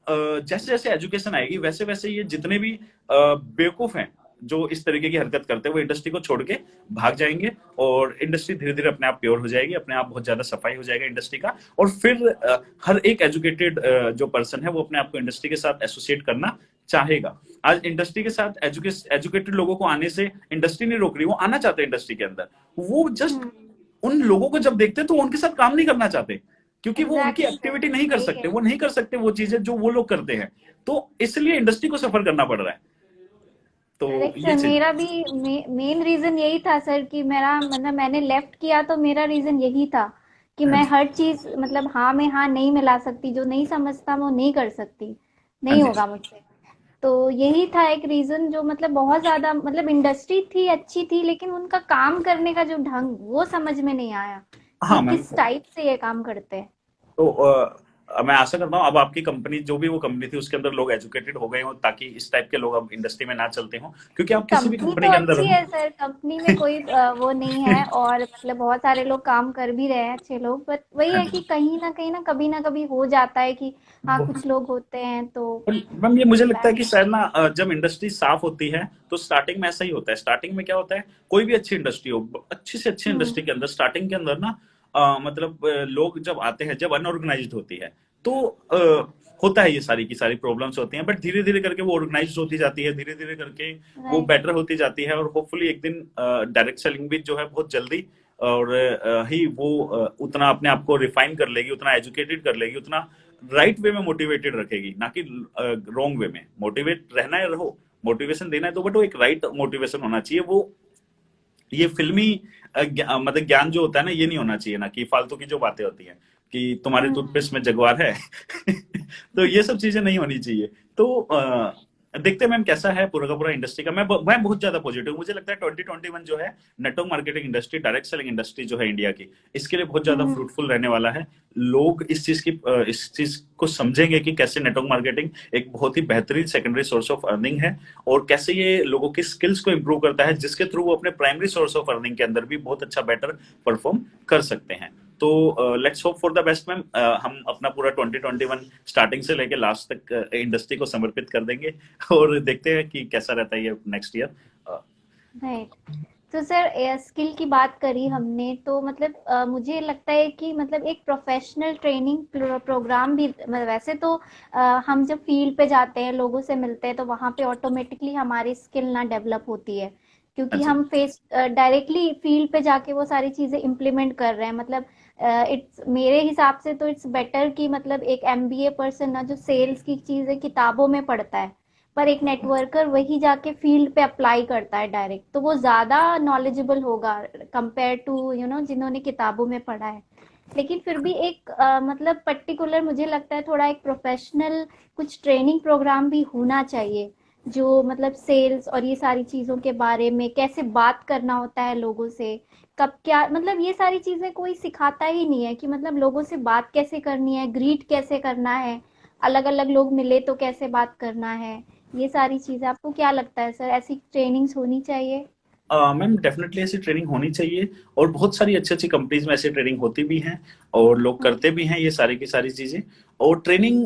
Speaker 1: जैसे जैसे एजुकेशन आएगी, वैसे वैसे ये जितने भी बेवकूफ हैं जो इस तरीके की हरकत करते हैं, वो इंडस्ट्री को छोड़ के भाग जाएंगे, और इंडस्ट्री धीरे धीरे अपने आप प्योर हो जाएगी, अपने आप बहुत ज्यादा सफाई हो जाएगा इंडस्ट्री का। और फिर हर एक एजुकेटेड जो पर्सन है वो अपने आप को इंडस्ट्री के साथ एसोसिएट करना चाहेगा। आज इंडस्ट्री के साथ एजुकेटेड लोगों को आने से इंडस्ट्री नहीं रोक रही, वो आना चाहते हैं इंडस्ट्री के अंदर। वो जस्ट उन लोगों को जब देखते हैं तो वो उनके साथ काम नहीं करना चाहते, क्योंकि वो उनकी
Speaker 2: एग्जैक्टली सर,
Speaker 1: एक्टिविटी नहीं कर
Speaker 2: सही
Speaker 1: सकते,
Speaker 2: है।
Speaker 1: वो नहीं कर सकते वो चीजें जो वो लोग करते हैं। तो इसलिए इंडस्ट्री को सफर करना पड़ रहा है। तो
Speaker 2: करेक्ट
Speaker 1: ये
Speaker 2: सर,
Speaker 1: चीज।
Speaker 2: मेरा भी मेन रीजन यही था सर कि मेरा मतलब मैंने लेफ्ट किया तो मेरा रीजन यही था कि
Speaker 1: हाँ
Speaker 2: मैं
Speaker 1: जी।
Speaker 2: हर चीज मतलब हाँ में हाँ नहीं मिला सकती, जो नहीं समझता वो नहीं कर सकती,
Speaker 1: हाँ
Speaker 2: नहीं
Speaker 1: जी।
Speaker 2: होगा मुझसे। तो यही था एक रीजन जो मतलब बहुत ज्यादा मतलब इंडस्ट्री थी अच्छी थी, लेकिन उनका काम करने का जो ढंग वो समझ में नहीं आया कि
Speaker 1: हाँ मैम।
Speaker 2: किस टाइप से ये काम करते हैं।
Speaker 1: तो मैं आशा करता हूँ अब आपकी कंपनी, जो भी वो कंपनी थी, उसके अंदर लोग एजुकेटेड हो गए हों, ताकि इस टाइप के लोग अब इंडस्ट्री में ना चलते हों, क्योंकि आप किसी भी
Speaker 2: कंपनी तो
Speaker 1: कंपनी के अंदर
Speaker 2: अच्छी
Speaker 1: रहो।
Speaker 2: है सर, कंपनी में कोई वो नहीं है, और मतलब बहुत सारे लोग काम कर भी रहे हैं अच्छे लोग, बट वही
Speaker 1: हाँ
Speaker 2: है
Speaker 1: जी।
Speaker 2: कि कहीं ना कभी हो जाता है कि हाँ
Speaker 1: वो
Speaker 2: कुछ लोग होते हैं तो
Speaker 1: मैम ये मुझे लगता है
Speaker 2: बैड।
Speaker 1: कि शायद ना जब इंडस्ट्री साफ होती है तो स्टार्टिंग में ऐसा ही होता है। स्टार्टिंग में क्या होता है, कोई भी अच्छी इंडस्ट्री हो, अच्छी से अच्छी
Speaker 2: हम्म।
Speaker 1: इंडस्ट्री के अंदर स्टार्टिंग के अंदर ना मतलब लोग जब आते हैं, जब अनऑर्गेनाइज्ड होती है, तो होता है ये सारी की सारी प्रॉब्लम्स होती हैं। बट धीरे धीरे करके वो ऑर्गेनाइज होती जाती है, धीरे धीरे करके वो
Speaker 2: राइट।
Speaker 1: बेटर होती जाती है, और होपफुली एक दिन डायरेक्ट सेलिंग भी जो है बहुत जल्दी और ही वो उतना अपने आप को रिफाइन कर लेगी, उतना एजुकेटेड कर लेगी, उतना राइट वे में मोटिवेटेड रखेगी, ना कि रॉन्ग वे में। मोटिवेट रहना है रहो, मोटिवेशन देना है तो, बट वो एक राइट मोटिवेशन होना चाहिए। वो ये फिल्मी मतलब ज्ञान जो होता है ना, ये नहीं होना चाहिए, ना कि फालतू की जो बातें होती हैं कि तुम्हारे
Speaker 2: हम्म।
Speaker 1: टूथपेस्ट में जगवार है। तो ये सब चीजें नहीं होनी चाहिए। तो देखते हैं मैम कैसा है पूरा का पूरा इंडस्ट्री का। मैं बहुत ज्यादा पॉजिटिव हूँ। मुझे लगता है 2021 जो है network marketing industry, direct selling industry जो है इंडिया की, इसके लिए बहुत ज्यादा
Speaker 2: हम्म।
Speaker 1: फ्रूटफुल रहने वाला है। लोग इस चीज को समझेंगे कि कैसे नेटवर्क मार्केटिंग एक बहुत ही बेहतरीन सेकेंडरी सोर्स ऑफ अर्निंग है, और कैसे ये लोगों की स्किल्स को इंप्रूव करता है, जिसके थ्रू वो अपने प्राइमरी सोर्स ऑफ अर्निंग के अंदर भी बहुत अच्छा बेटर परफॉर्म कर सकते हैं। तो let's hope for the best ma'am. हम अपना पूरा 2021 स्टार्टिंग से लेके लास्ट तक इंडस्ट्री को समर्पित कर देंगे, और देखते हैं कि कैसा रहता है ये नेक्स्ट ईयर।
Speaker 2: राइट। तो सर स्किल की बात करी हमने तो मतलब मुझे लगता है कि मतलब एक प्रोफेशनल ट्रेनिंग प्रोग्राम भी वैसे तो हम जब फील्ड पे जाते हैं लोगों से मिलते हैं तो वहाँ पे ऑटोमेटिकली हमारी स्किल ना डेवलप होती है,
Speaker 1: हाँ
Speaker 2: क्योंकि
Speaker 1: जी।
Speaker 2: हम फेस डायरेक्टली फील्ड पे जाके वो सारी चीज़ें इम्प्लीमेंट कर रहे हैं। मतलब इट्स मेरे हिसाब से तो इट्स बेटर कि मतलब एक एमबीए पर्सन ना जो सेल्स की चीज़ें किताबों में पढ़ता है, पर एक नेटवर्कर वही जाके फील्ड पे अप्लाई करता है डायरेक्ट, तो वो ज़्यादा नॉलेजेबल होगा कंपेयर टू जिन्होंने किताबों में पढ़ा है। लेकिन फिर भी एक मतलब पर्टिकुलर मुझे लगता है थोड़ा एक प्रोफेशनल कुछ ट्रेनिंग प्रोग्राम भी होना चाहिए, जो मतलब सेल्स और ये सारी चीज़ों के बारे में, कैसे बात करना होता है लोगों से, कब क्या मतलब ये सारी चीज़ें कोई सिखाता ही नहीं है कि मतलब लोगों से बात कैसे करनी है, ग्रीट कैसे करना है, अलग अलग लोग मिले तो कैसे बात करना है, ये सारी चीज़ें। आपको क्या लगता है सर, ऐसी ट्रेनिंग्स होनी चाहिए?
Speaker 1: मैम डेफिनेटली ऐसी ट्रेनिंग होनी चाहिए, और बहुत सारी अच्छी अच्छी कंपनीज में ऐसी ट्रेनिंग होती भी हैं, और लोग
Speaker 2: हुँ,
Speaker 1: करते भी हैं ये सारी की सारी चीजें। और ट्रेनिंग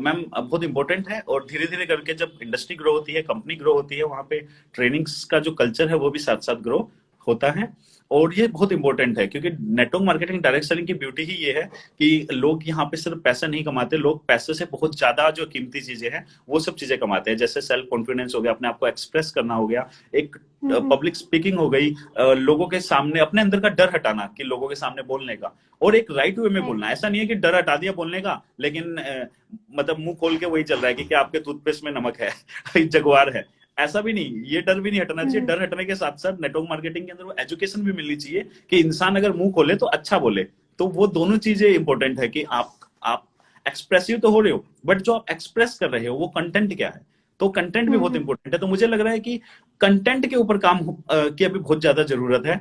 Speaker 1: मैम बहुत इंपॉर्टेंट है, और धीरे धीरे करके जब इंडस्ट्री ग्रो होती है, कंपनी ग्रो होती है, वहाँ पे ट्रेनिंग्स का जो कल्चर है वो भी साथ साथ ग्रो होता है। और ये बहुत इंपॉर्टेंट है, क्योंकि नेटवर्क मार्केटिंग डायरेक्ट सेलिंग की ब्यूटी ही ये है कि लोग यहाँ पे सिर्फ पैसा नहीं कमाते, लोग पैसे से बहुत ज्यादा जो कीमती चीजें हैं वो सब चीजें कमाते हैं। जैसे सेल्फ कॉन्फिडेंस हो गया, अपने आप को एक्सप्रेस करना हो गया, एक पब्लिक स्पीकिंग हो गई, लोगों के सामने अपने अंदर का डर हटाना कि लोगों के सामने बोलने का, और एक राइट वे में बोलना। ऐसा नहीं है कि डर हटा दिया बोलने का, लेकिन मतलब मुंह खोल के वही चल रहा है कि क्या आपके टूथपेस्ट में नमक है जगुआर है, ऐसा भी नहीं। ये डर भी नहीं हटाना चाहिए। डर हटने के साथ साथ नेटवर्क मार्केटिंग के अंदर वो एजुकेशन भी मिलनी चाहिए कि इंसान अगर मुंह खोले तो अच्छा बोले। तो वो दोनों चीजें इंपॉर्टेंट है कि आप एक्सप्रेसिव तो हो रहे हो, बट जो आप एक्सप्रेस कर रहे हो वो कंटेंट क्या है। तो कंटेंट भी बहुत इंपॉर्टेंट है। तो मुझे लग रहा है कि कंटेंट के ऊपर काम की अभी बहुत ज्यादा जरूरत है।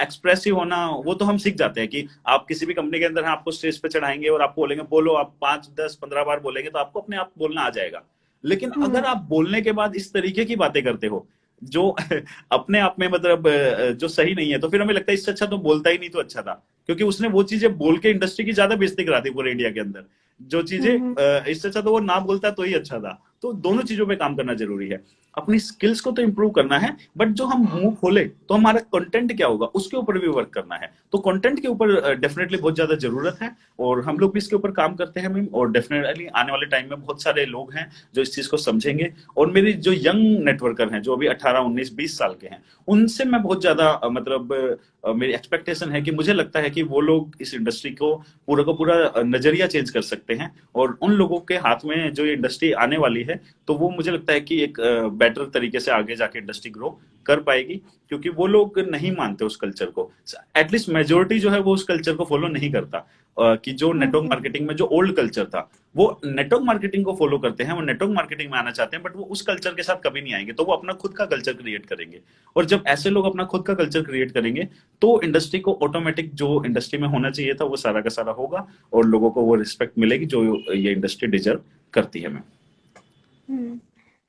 Speaker 1: एक्सप्रेसिव होना वो तो हम सीख जाते हैं कि आप किसी भी कंपनी के अंदर हैं, आपको स्टेज पे चढ़ाएंगे और आपको बोलेंगे बोलो, आप 5 10 15 बार बोलेंगे तो आपको अपने आप बोलना आ जाएगा। लेकिन अगर आप बोलने के बाद इस तरीके की बातें करते हो जो अपने आप में मतलब जो सही नहीं है, तो फिर हमें लगता है इससे अच्छा तो बोलता ही नहीं तो अच्छा था, क्योंकि उसने वो चीजें बोल के इंडस्ट्री की ज्यादा बेइज्जती करा दी पूरे इंडिया के अंदर। जो चीजें इससे अच्छा तो वो ना बोलता तो ही अच्छा था। तो दोनों चीजों पे काम करना जरूरी है। अपनी स्किल्स को तो इंप्रूव करना है, बट जो हम मुंह खोले तो हमारा कंटेंट क्या होगा उसके ऊपर भी वर्क करना है। तो कंटेंट के ऊपर डेफिनेटली बहुत ज्यादा जरूरत है, और हम लोग भी इसके ऊपर काम करते हैं मैम। और डेफिनेटली आने वाले टाइम में बहुत सारे लोग हैं जो इस चीज को समझेंगे। और मेरी जो यंग नेटवर्कर हैं, जो अभी 18 19 20 साल के हैं, उनसे मैं बहुत ज्यादा मतलब मेरी एक्सपेक्टेशन है कि मुझे लगता है कि वो लोग इस इंडस्ट्री को पूरा नजरिया चेंज कर सकते हैं। और उन लोगों के हाथ में जो ये इंडस्ट्री आने वाली है, तो वो मुझे लगता है कि एक बेटर तरीके से आगे जाके इंडस्ट्री ग्रो कर पाएगी, क्योंकि वो लोग नहीं मानते उस कल्चर को। एटलीस्ट मेजोरिटी जो है वो उस कल्चर को फॉलो नहीं करता। कि जो नेटवर्क मार्केटिंग में जो ओल्ड कल्चर था, वो नेटवर्क मार्केटिंग को फॉलो करते हैं, वो नेटवर्क मार्केटिंग में आना चाहते हैं, बट वो उस कल्चर के साथ कभी नहीं आएंगे। तो वो अपना खुद का कल्चर क्रिएट करेंगे। और जब ऐसे लोग अपना खुद का कल्चर क्रिएट करेंगे, तो इंडस्ट्री को ऑटोमेटिक जो इंडस्ट्री में होना चाहिए था वो सारा का सारा होगा, और लोगों को वो रिस्पेक्ट मिलेगी जो ये इंडस्ट्री डिजर्व करती है। मैम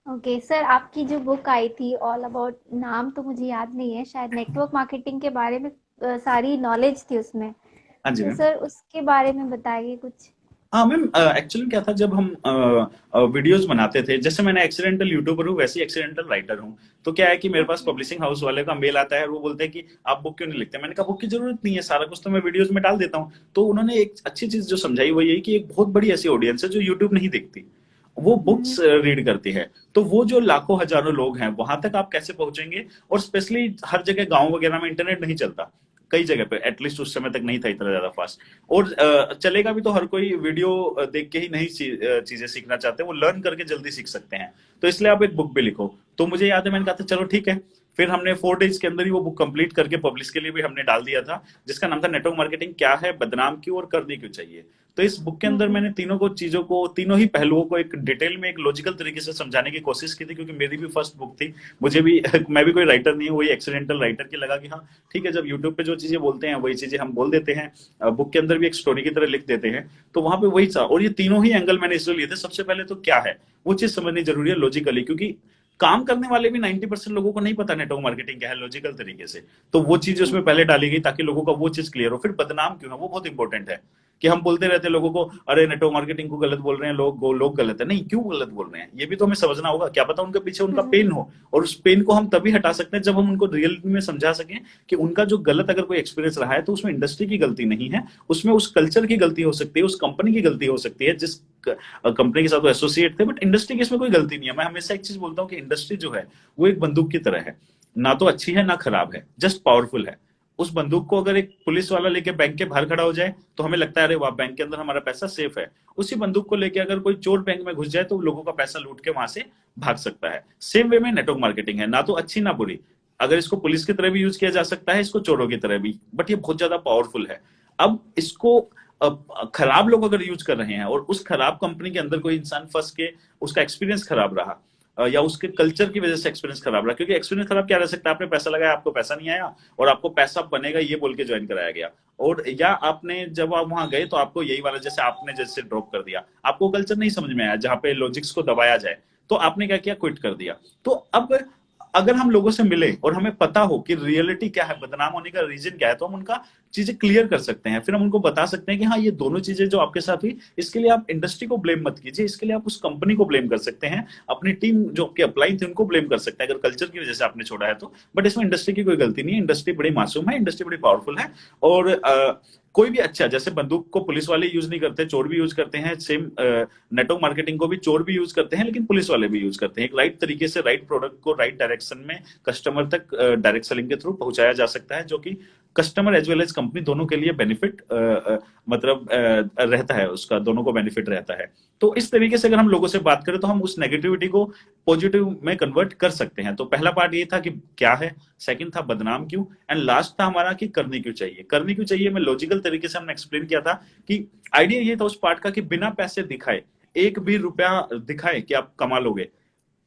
Speaker 2: ओके सर, आपकी जो बुक आई थी ऑल अबाउट, नाम तो मुझे याद नहीं है, शायद नेटवर्क मार्केटिंग के बारे में सारी नॉलेज थी उसमें।
Speaker 1: हाँ जी
Speaker 2: तो
Speaker 1: मैम।
Speaker 2: सर उसके बारे में बताइए कुछ।
Speaker 1: हाँ मैम, एक्चुअली क्या था, जब हम वीडियोस बनाते थे, जैसे मैंने एक्सीडेंटल यूट्यूबर हूँ वैसे ही एक्सीडेंटल राइटर हूँ। तो क्या है कि मेरे पास पब्लिशिंग हाउस वाले का मेल आता है और वो बोलते हैं कि आप बुक क्यों नहीं लिखते। मैंने कहा बुक की जरूरत नहीं है, सारा कुछ तो मैं वीडियोस में डाल देता हूँ। तो उन्होंने एक अच्छी चीज जो समझाई वो यही कि एक बहुत बड़ी ऐसी ऑडियंस है जो यूट्यूब नहीं देखती, वो बुक्स रीड करती है। तो वो जो लाखों हजारों लोग हैं वहां तक आप कैसे पहुंचेंगे। और स्पेशली हर जगह गांव वगैरह में इंटरनेट नहीं चलता, कई जगह पे एटलीस्ट उस समय तक नहीं था इतना ज्यादा फास्ट। और चलेगा भी तो हर कोई वीडियो देख के ही नहीं चीजें सीखना चाहते, वो लर्न करके जल्दी सीख सकते हैं। तो इसलिए आप एक बुक भी लिखो। तो मुझे याद है मैंने कहा था चलो ठीक है। फिर हमने 4 डेज के अंदर ही वो बुक कंप्लीट करके पब्लिश के लिए भी हमने डाल दिया था, जिसका नाम था नेटवर्क मार्केटिंग क्या है, बदनाम क्यों और करनी क्यों चाहिए। तो इस बुक के अंदर मैंने तीनों ही पहलुओं को एक डिटेल में एक लॉजिकल तरीके से समझाने की कोशिश की थी, क्योंकि मेरी भी फर्स्ट बुक थी। मुझे भी मैं भी कोई राइटर नहीं हूँ, वही एक्सीडेंटल राइटर की लगा कि हाँ ठीक है, जब यूट्यूब पे जो चीजें बोलते हैं वही चीजें हम बोल देते हैं, बुक के अंदर भी एक स्टोरी की तरह लिख देते हैं। तो वहां पे वही था। और ये तीनों ही एंगल मैंने इसलिए लिए थे। सबसे पहले तो क्या है वो चीज समझनी जरूरी है लॉजिकली, क्योंकि काम करने वाले भी 90% लोगों को नहीं पता नेटवर्क मार्केटिंग क्या है लॉजिकल तरीके से। तो वो चीज उसमें पहले डाली गई ताकि लोगों का वो चीज क्लियर हो। फिर बदनाम क्यों है वो बहुत इंपॉर्टेंट है, कि हम बोलते रहते हैं लोगों को अरे नेटवर्क मार्केटिंग को गलत बोल रहे हैं लोग गलत है। नहीं, क्यों गलत बोल रहे हैं ये भी तो हमें समझना होगा। क्या पता उनके पीछे उनका पेन हो, और उस पेन को हम तभी हटा सकते हैं जब हम उनको रियल में समझा सकें कि उनका जो गलत अगर कोई एक्सपीरियंस रहा है तो उसमें इंडस्ट्री की गलती नहीं है, उसमें उस कल्चर की गलती हो सकती है, उस कंपनी की गलती हो सकती है जिस कंपनी के साथ वो एसोसिएट थे, बट इंडस्ट्री की इसमें कोई गलती नहीं है। मैं हमेशा एक चीज बोलता हूँ कि इंडस्ट्री जो है वो एक बंदूक की तरह है, ना तो अच्छी है ना खराब है, जस्ट पावरफुल है। उस बंदूक को अगर एक पुलिस वाला लेके बैंक के बाहर खड़ा हो जाए तो हमें लगता है अरे वाह बैंक के अंदर हमारा पैसा सेफ है। उसी बंदूक को लेके अगर कोई चोर बैंक में घुस जाए तो लोगों का पैसा लूट के वहां से भाग सकता है। सेम वे में नेटवर्क मार्केटिंग है, ना तो अच्छी ना बुरी। अगर इसको पुलिस की तरह भी यूज किया जा सकता है, इसको चोरों की तरह भी, बट ये बहुत ज्यादा पावरफुल है। अब इसको खराब लोग अगर यूज कर रहे हैं और उस खराब कंपनी के अंदर कोई इंसान फंस के उसका एक्सपीरियंस खराब रहा, या उसके कल्चर की वजह से एक्सपीरियंस खराब रहा, क्योंकि एक्सपीरियंस खराब क्या रह सकता है, आपने पैसा लगाया आपको पैसा नहीं आया, और आपको पैसा बनेगा ये बोल के ज्वाइन कराया गया, और या आपने जब आप वहां गए तो आपको यही वाला जैसे आपने जैसे ड्रॉप कर दिया, आपको कल्चर नहीं समझ में आया जहां पे लॉजिक्स को दबाया जाए, तो आपने क्या किया, क्विट कर दिया। तो अब अगर हम लोगों से मिले और हमें पता हो कि रियलिटी क्या है, बदनाम होने का रीजन क्या है, तो हम उनका चीजें क्लियर कर सकते हैं। फिर हम उनको बता सकते हैं कि हाँ, ये दोनों चीजें जो आपके साथ हुई, इसके लिए आप इंडस्ट्री को ब्लेम मत कीजिए, इसके लिए आप उस कंपनी को ब्लेम कर सकते हैं, अपनी टीम जो आपकी अप्लाई थी उनको ब्लेम कर सकते हैं अगर कल्चर की वजह से आपने छोड़ा है तो। बट इसमें इंडस्ट्री की कोई गलती नहीं है, इंडस्ट्री बड़ी मासूम है, इंडस्ट्री बड़ी पावरफुल है। और कोई भी अच्छा, जैसे बंदूक को पुलिस वाले यूज नहीं करते, चोर भी यूज करते हैं, सेम नेटवर्क मार्केटिंग को भी चोर भी यूज करते हैं, लेकिन पुलिस वाले भी यूज करते हैं। एक राइट तरीके से राइट प्रोडक्ट को राइट डायरेक्शन में कस्टमर तक डायरेक्ट सेलिंग के थ्रू पहुंचाया जा सकता है, जो कि customer as well as company दोनों के लिए बेनिफिट मतलब रहता है, उसका दोनों को बेनिफिट रहता है। तो इस तरीके से अगर हम लोगों से बात करें तो हम उस नेगेटिविटी को पॉजिटिव में कन्वर्ट कर सकते हैं। तो पहला पार्ट ये था कि क्या है, सेकंड था बदनाम क्यों, एंड लास्ट था हमारा कि करनी क्यों चाहिए। करनी क्यों चाहिए मैं लॉजिकल तरीके से हमने एक्सप्लेन किया था कि आइडिया ये था उस पार्ट का कि बिना पैसे दिखाए, एक भी रुपया दिखाए कि आप कमा लोगे,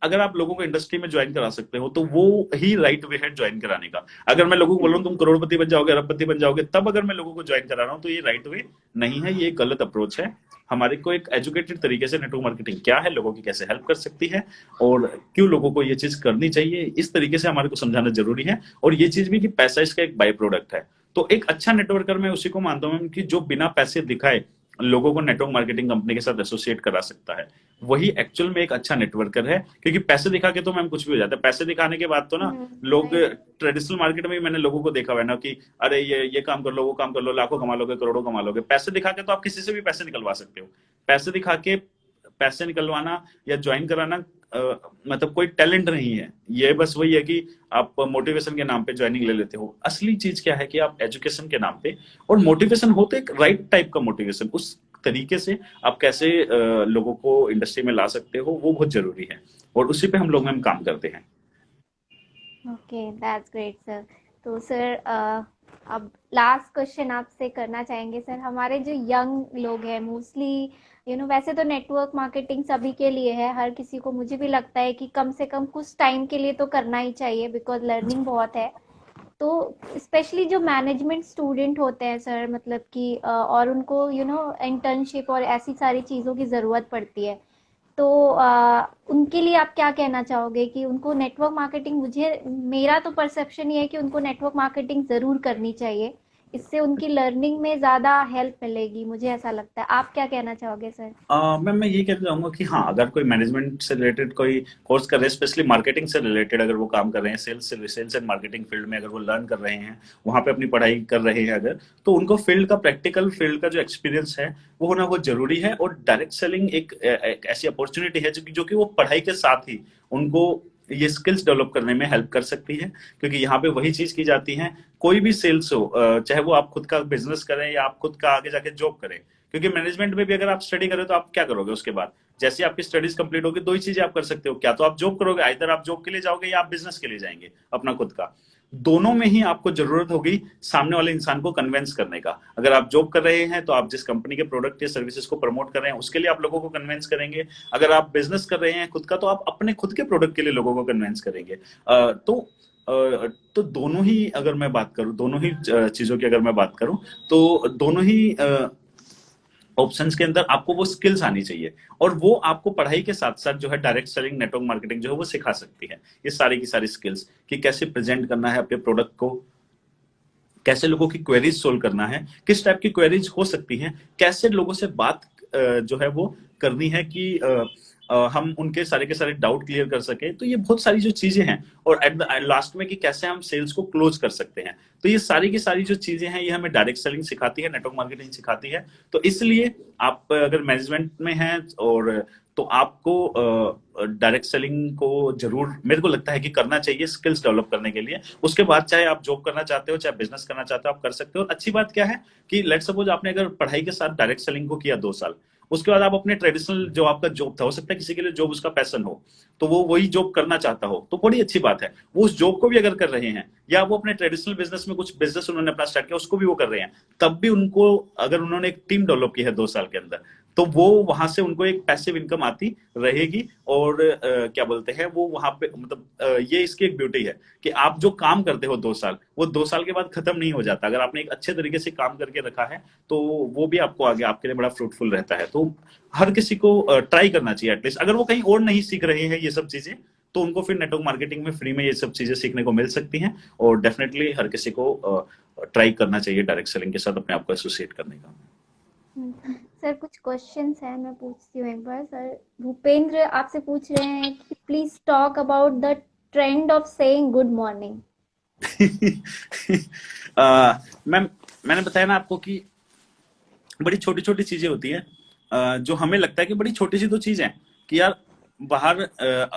Speaker 1: अगर आप लोगों को इंडस्ट्री में ज्वाइन करा सकते हो तो वो ही राइट वे है ज्वाइन कराने का। अगर मैं लोगों को बोल रहा हूँ तुम करोड़पति बन जाओगे, अरबपति बन जाओगे, तब अगर मैं लोगों को ज्वाइन करा रहा हूँ तो ये राइट वे नहीं है, ये गलत अप्रोच है। हमारे को एक एजुकेटेड तरीके से नेटवर्क मार्केटिंग क्या है, लोगों की कैसे हेल्प कर सकती है, और क्यों लोगों को ये चीज करनी चाहिए, इस तरीके से हमारे को समझाना जरूरी है। और ये चीज भी कि पैसा इसका एक बाई प्रोडक्ट है। तो एक अच्छा नेटवर्कर मैं उसी को मानता हूँ कि जो बिना पैसे दिखाए लोगों को नेटवर्क मार्केटिंग कंपनी के साथ एसोसिएट करा सकता है, वही एक्चुअल में एक अच्छा नेटवर्कर है। क्योंकि पैसे दिखा के तो मैम कुछ भी हो जाता है, पैसे दिखाने के बाद तो ना लोग,
Speaker 2: राइट।
Speaker 1: ट्रेडिशनल मार्केट में भी मैंने लोगों को देखा हुआ है ना कि अरे ये काम कर लो, वो काम कर लो, लाखों कमा लोगे, करोड़ों कमा लोगे। पैसे दिखा के तो आप किसी से भी पैसे निकलवा सकते हो। पैसे दिखा के पैसे निकलवाना या ज्वाइन कराना मतलब कोई टैलेंट नहीं है, ये बस वही है कि आप मोटिवेशन के नाम पे ज्वाइनिंग ले लेते हो। असली चीज क्या है कि आप एजुकेशन के नाम पे, और मोटिवेशन होते एक राइट टाइप का मोटिवेशन, उस तरीके से आप कैसे लोगों को इंडस्ट्री में ला सकते हो, वो बहुत जरूरी है, और उसी पे हम लोग मैम काम करते हैं।
Speaker 2: Okay, that's great sir. तो सर अब लास्ट क्वेश्चन आपसे करना चाहेंगे सर। हमारे जो यंग लोग हैं मोस्टली, वैसे तो नेटवर्क मार्केटिंग सभी के लिए है, हर किसी को, मुझे भी लगता है कि कम से कम कुछ टाइम के लिए तो करना ही चाहिए बिकॉज लर्निंग बहुत है। तो स्पेशली जो मैनेजमेंट स्टूडेंट होते हैं सर, मतलब कि और उनको इंटर्नशिप और ऐसी सारी चीज़ों की ज़रूरत पड़ती है। तो उनके लिए आप क्या कहना चाहोगे कि उनको नेटवर्क मार्केटिंग, मुझे मेरा तो परसेप्शन ये है कि उनको नेटवर्क मार्केटिंग ज़रूर करनी चाहिए, इससे उनकी लर्निंग में ज़्यादा हेल्प मिलेगी, मुझे ऐसा लगता है। आप क्या कहना चाहोगे सर?
Speaker 1: मैम मैं ये कहना चाहूंगा कि हाँ, अगर कोई मैनेजमेंट से रिलेटेड कोई कोर्स कर रहे हैं, स्पेशली मार्केटिंग से रिलेटेड अगर वो काम कर रहे हैं, सेल्स एंड मार्केटिंग फील्ड में अगर वो लर्न कर रहे हैं, वहां पे अपनी पढ़ाई कर रहे हैं अगर, तो उनको फील्ड का, प्रैक्टिकल फील्ड का जो एक्सपीरियंस है वो होना बहुत जरूरी है। और डायरेक्ट सेलिंग एक ऐसी अपॉर्चुनिटी है जो कि वो पढ़ाई के साथ ही उनको ये स्किल्स डेवलप करने में हेल्प कर सकती है। क्योंकि यहाँ पे वही चीज की जाती है, कोई भी सेल्स हो, चाहे वो आप खुद का बिजनेस करें या आप खुद का आगे जाके जॉब करें। क्योंकि मैनेजमेंट में भी अगर आप स्टडी करें तो आप क्या करोगे उसके बाद, जैसे आपकी स्टडीज कंप्लीट होगी, दो ही चीजें आप कर सकते हो, क्या तो आप जॉब करोगे, आइदर आप जॉब के लिए जाओगे या आप बिजनेस के लिए जाएंगे अपना खुद का। दोनों में ही आपको जरूरत होगी सामने वाले इंसान को कन्विंस करने का। अगर आप जॉब कर रहे हैं तो आप जिस कंपनी के प्रोडक्ट या सर्विसेज को प्रमोट कर रहे हैं उसके लिए आप लोगों को कन्विंस करेंगे। अगर आप बिजनेस कर रहे हैं खुद का तो आप अपने खुद के प्रोडक्ट के लिए लोगों को कन्विंस करेंगे। तो दोनों ही अगर मैं बात करूं, दोनों ही चीजों की अगर मैं बात करूं, तो दोनों ही ऑप्शंस के अंदर आपको वो स्किल्स आनी चाहिए, और वो आपको पढ़ाई के साथ साथ जो है डायरेक्ट सेलिंग, नेटवर्क मार्केटिंग जो है वो सिखा सकती है। ये सारी की सारी स्किल्स कि कैसे प्रेजेंट करना है अपने प्रोडक्ट को, कैसे लोगों की क्वेरीज सोल्व करना है, किस टाइप की क्वेरीज हो सकती हैं, कैसे लोगों से बात जो है वो करनी है कि हम उनके सारे के सारे डाउट क्लियर कर सके। तो ये बहुत सारी जो चीजें हैं, और एट द लास्ट में कि कैसे हम सेल्स को क्लोज कर सकते हैं। तो ये सारी की सारी जो चीजें हैं ये हमें डायरेक्ट सेलिंग सिखाती है, नेटवर्क मार्केटिंग सिखाती है। तो इसलिए आप अगर मैनेजमेंट में हैं और तो आपको डायरेक्ट सेलिंग को जरूर, मेरे को लगता है कि करना चाहिए स्किल्स डेवलप करने के लिए। उसके बाद चाहे आप जॉब करना चाहते हो, चाहे बिजनेस करना चाहते हो, आप कर सकते हो। और अच्छी बात क्या है कि लेट सपोज आपने अगर पढ़ाई के साथ डायरेक्ट सेलिंग को किया 2 साल, उसके बाद आप अपने ट्रेडिशनल जो आपका जॉब था, हो सकता है किसी के लिए जॉब उसका पैशन हो, तो वो वही जॉब करना चाहता हो, तो बड़ी अच्छी बात है। वो उस जॉब को भी अगर कर रहे हैं, या वो अपने ट्रेडिशनल बिजनेस में कुछ बिजनेस उन्होंने अपना स्टार्ट किया उसको भी वो कर रहे हैं, तब भी उनको, अगर उन्होंने एक टीम डेवलप की है 2 साल के अंदर, तो वो वहां से उनको एक पैसिव इनकम आती रहेगी। और क्या बोलते हैं वो वहां पे, मतलब ये इसकी एक ब्यूटी है कि आप जो काम करते हो 2 साल, वो 2 साल के बाद खत्म नहीं हो जाता। अगर आपने एक अच्छे तरीके से काम करके रखा है तो वो भी आपको आगे आपके लिए बड़ा फ्रूटफुल रहता है। तो हर किसी को ट्राई करना चाहिए एटलीस्ट, अगर वो कहीं और नहीं सीख रहे हैं ये सब चीजें, तो उनको फिर नेटवर्क मार्केटिंग में फ्री में ये सब चीजें सीखने को मिल सकती हैं। और डेफिनेटली हर किसी को ट्राई करना चाहिए डायरेक्ट सेलिंग के साथ अपने आप को एसोसिएट करने का।
Speaker 2: सर कुछ क्वेश्चंस हैं, मैं पूछती हूँ एक बार। सर भूपेंद्र आपसे पूछ रहे हैं कि please talk about the trend of saying good morning.
Speaker 1: Ma'am, मैंने बताया ना आपको कि बड़ी छोटी छोटी चीजें होती है, जो हमें लगता है कि बड़ी छोटी सी तो चीज है कि यार बाहर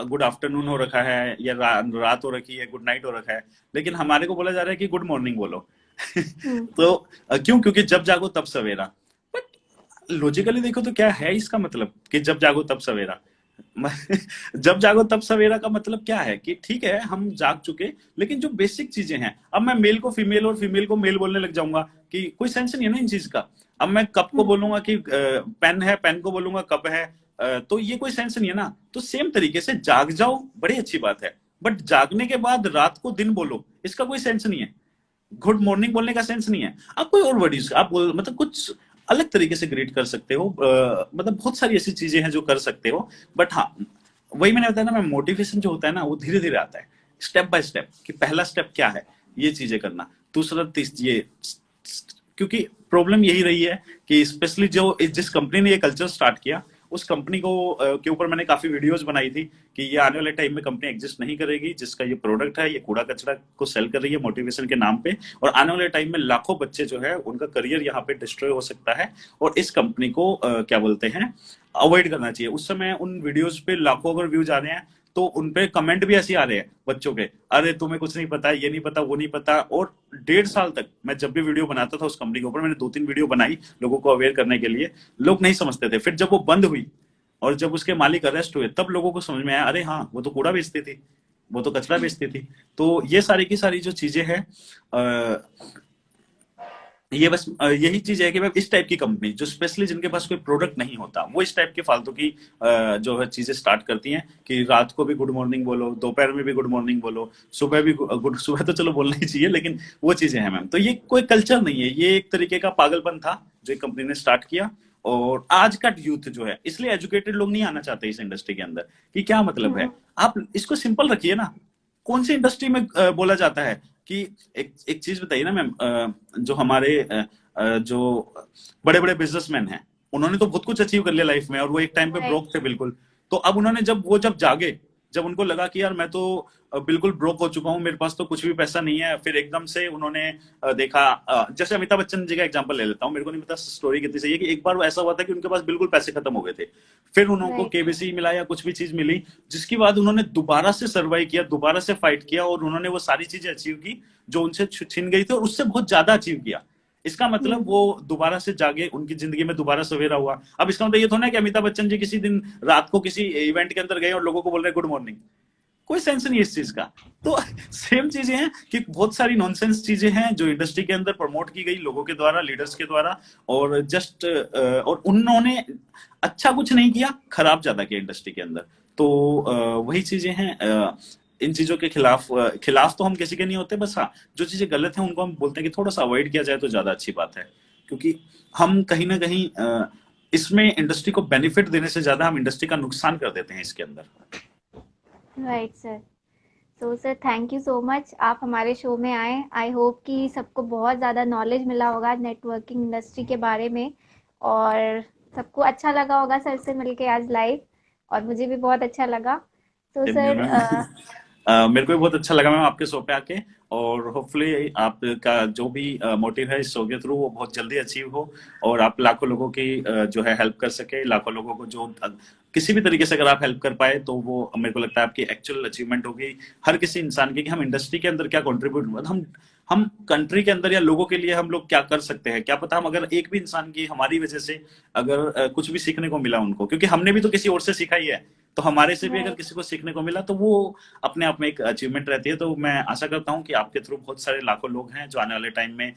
Speaker 1: गुड आफ्टरनून हो रखा है या रात हो रखी है, गुड नाइट हो रखा है, लेकिन हमारे को बोला जा रहा है कि गुड मॉर्निंग बोलो। तो क्यों? क्योंकि जब जागो तब सवेरा। बट लॉजिकली देखो तो क्या है इसका मतलब कि जब जागो तब सवेरा? जब जागो तब सवेरा का मतलब क्या है कि ठीक है हम जाग चुके, लेकिन जो बेसिक चीजें हैं, अब मैं मेल को फीमेल और फीमेल को मेल बोलने लग जाऊंगा कि कोई सेंस नहीं है ना इन चीज का। अब मैं कप को बोलूंगा कि पेन है, पेन को बोलूंगा कप है, तो ये कोई सेंस नहीं है ना। तो सेम तरीके से जाग जाओ, बड़ी अच्छी बात है, बट जागने के बाद रात को दिन बोलो, इसका कोई सेंस नहीं है। गुड मॉर्निंग बोलने का सेंस नहीं है। आप कोई और वर्ड आप मतलब कुछ अलग तरीके से ग्रीट कर सकते हो, मतलब बहुत सारी ऐसी चीजें हैं जो कर सकते हो। बट हाँ, वही मैंने बताया ना, मैं मोटिवेशन जो होता है ना वो धीरे धीरे आता है, स्टेप बाय स्टेप, कि पहला स्टेप क्या है, ये चीजें करना, दूसरा ये, क्योंकि प्रॉब्लम यही रही है कि स्पेशली जो जिस कंपनी ने ये कल्चर स्टार्ट किया, उस कंपनी को के ऊपर मैंने काफी वीडियोस बनाई थी कि ये आने वाले टाइम में कंपनी एग्जिस्ट नहीं करेगी, जिसका ये प्रोडक्ट है, ये कूड़ा कचरा को सेल कर रही है मोटिवेशन के नाम पे, और आने वाले टाइम में लाखों बच्चे जो है उनका करियर यहाँ पे डिस्ट्रॉय हो सकता है, और इस कंपनी को क्या बोलते हैं, अवॉइड करना चाहिए। उस समय उन वीडियोस पे लाखों अगर व्यूज आ रहे हैं, तो उनपे कमेंट भी ऐसे आ रहे हैं बच्चों के, अरे तुम्हें कुछ नहीं पता, ये नहीं पता, वो नहीं पता। और 1.5 साल तक मैं जब भी वीडियो बनाता था उस कंपनी के ऊपर, मैंने 2-3 वीडियो बनाई लोगों को अवेयर करने के लिए, लोग नहीं समझते थे। फिर जब वो बंद हुई और जब उसके मालिक अरेस्ट हुए, तब लोगों को समझ में आया, अरे हाँ वो तो कूड़ा बेचती थी, वो तो कचरा बेचती थी। तो ये सारी की सारी जो चीजें हैं, ये बस यही चीज है कि भाई इस टाइप की कंपनी जो स्पेशली जिनके पास कोई प्रोडक्ट नहीं होता, वो इस टाइप के फालतू की जो है चीजें स्टार्ट करती हैं कि रात को भी गुड मॉर्निंग बोलो, दोपहर में भी गुड मॉर्निंग बोलो, सुबह भी गुड, सुबह तो चलो बोलना ही चाहिए, लेकिन वो चीजें हैं मैम। तो ये कोई कल्चर नहीं है, ये एक तरीके का पागलपन था जो एक कंपनी ने स्टार्ट किया। और आज का यूथ जो है, इसलिए एजुकेटेड लोग नहीं आना चाहते इस इंडस्ट्री के अंदर, कि क्या मतलब है। आप इसको सिंपल रखिए ना, कौन सी इंडस्ट्री में बोला जाता है कि एक चीज बताइए ना मैम, जो हमारे जो बड़े बड़े बिजनेसमैन हैं, उन्होंने तो बहुत कुछ अचीव कर लिया लाइफ में, और वो एक टाइम पे ब्रोक थे बिल्कुल। तो अब उन्होंने जब जागे, जब उनको लगा कि यार मैं तो बिल्कुल ब्रोक हो चुका हूँ, मेरे पास तो कुछ भी पैसा नहीं है, फिर एकदम से उन्होंने देखा, जैसे अमिताभ बच्चन जी का एग्जांपल ले लेता हूँ, मेरे को नहीं पता स्टोरी कितनी सही है, कि एक बार वो ऐसा हुआ था कि उनके पास बिल्कुल पैसे खत्म हो गए थे, फिर उनको केबीसी मिला या कुछ भी चीज मिली, जिसके बाद उन्होंने दोबारा से सर्वाइव किया, दोबारा से फाइट किया, और उन्होंने वो सारी चीजें अचीव की जो उनसे छिन गई थी, और उससे बहुत ज्यादा अचीव किया। इसका मतलब वो दोबारा से जागे, उनकी जिंदगी में दोबारा सवेरा हुआ। अब इसका मतलब ये थोड़ा ना कि अमिताभ बच्चन जी किसी दिन रात को किसी इवेंट के अंदर गए और लोगों को बोल रहे गुड मॉर्निंग, कोई सेंस नहीं है इस चीज का। तो सेम चीजें हैं कि बहुत सारी नॉनसेंस चीजें हैं जो इंडस्ट्री के अंदर प्रमोट की गई लोगों के द्वारा, लीडर्स के द्वारा, और जस्ट और उन्होंने अच्छा कुछ नहीं किया, खराब ज्यादा किया इंडस्ट्री के अंदर। तो वही चीजें हैं, इन चीजों के खिलाफ तो हम किसी के नहीं होते, बस हाँ जो चीजें गलत हैं उनको हम बोलते हैं कि थोड़ा सा अवॉइड किया जाए तो ज्यादा अच्छी बात है, क्योंकि हम कहीं ना कहीं इसमें इंडस्ट्री को बेनिफिट देने से ज्यादा हम इंडस्ट्री का नुकसान कर देते हैं इसके अंदर।
Speaker 2: Right sir. तो sir thank you so much, आप हमारे शो में आए। आई होप कि सबको बहुत ज़्यादा नॉलेज मिला होगा नेटवर्किंग इंडस्ट्री के बारे में, और सबको अच्छा लगा होगा सर से मिलके आज लाइव, और मुझे भी बहुत अच्छा लगा। तो सर
Speaker 1: मेरे को भी बहुत अच्छा लगा मैम आपके शो पे आके, और होपफुली आपका जो भी मोटिव है इस शो के थ्रू वो बहुत जल्दी अचीव हो, और आप लाखों लोगों की जो है हेल्प कर सके, लाखों लोगों को जो किसी भी तरीके से अगर आप हेल्प कर पाए, तो वो मेरे को लगता है आपकी एक्चुअल अचीवमेंट होगी हर किसी इंसान की, कि हम इंडस्ट्री के अंदर क्या कॉन्ट्रीब्यूट, हम कंट्री के अंदर या लोगों के लिए हम लोग क्या कर सकते हैं, क्या पता हम अगर एक भी इंसान की हमारी वजह से अगर कुछ भी सीखने को मिला उनको, क्योंकि हमने भी तो किसी और से सीखा ही है, तो हमारे से भी अगर किसी को सीखने को मिला तो वो अपने आप में एक अचीवमेंट रहती है। तो मैं आशा करता हूँ कि आपके थ्रू बहुत सारे लाखों लोग हैं जो आने वाले टाइम में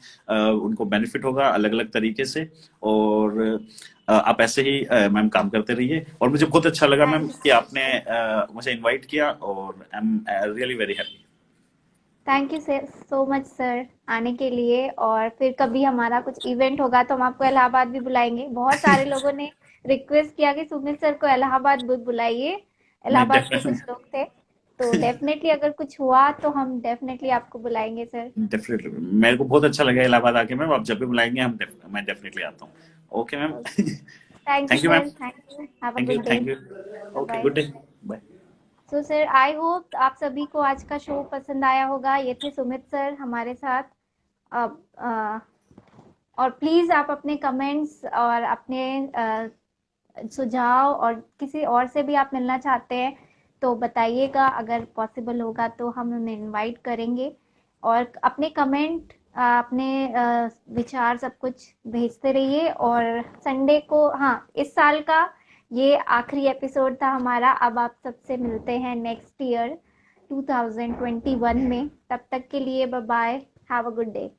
Speaker 1: उनको बेनिफिट होगा अलग अलग तरीके से, और आप ऐसे ही मैम काम करते रहिए। और मुझे बहुत अच्छा लगा मैम कि आपने मुझे इनवाइट किया, और I am really very happy.
Speaker 2: Thank you so much sir आने के लिए, और फिर कभी हमारा कुछ इवेंट होगा तो हम आपको इलाहाबाद भी बुलाएंगे। बहुत सारे लोगों ने रिक्वेस्ट किया कि सुमित सर को इलाहाबाद बुलाइए, इलाहाबाद के कुछ लोग थे। तो डेफिनेटली अगर कुछ हुआ तो हम डेफिनेटली आपको बुलाएंगे सर।
Speaker 1: डेफिनेटली मेरे को बहुत अच्छा लगा इलाहाबाद आके मैम, आप जब भी बुलाएंगे मैं डेफिनेटली आता हूँ। Okay ma'am.
Speaker 2: Thank you
Speaker 1: thank you ma'am.
Speaker 2: Sir, thank you, have a
Speaker 1: thank you
Speaker 2: good day.
Speaker 1: Thank you.
Speaker 2: Bye
Speaker 1: okay,
Speaker 2: bye.
Speaker 1: Good day. Bye.
Speaker 2: So sir I hope आप सभी को आज का शो पसंद आया होगा। ये थे सुमित सर हमारे साथ। अब और प्लीज़ आप अपने कमेंट्स और अपने सुझाव और किसी और से भी आप मिलना चाहते हैं तो बताइएगा, अगर पॉसिबल होगा तो हम उन्हें इनवाइट करेंगे। और अपने कमेंट, अपने विचार सब कुछ भेजते रहिए। और संडे को, हाँ, इस साल का ये आखिरी एपिसोड था हमारा। अब आप सबसे मिलते हैं नेक्स्ट ईयर 2021 में। तब तक के लिए bye bye, have a good day.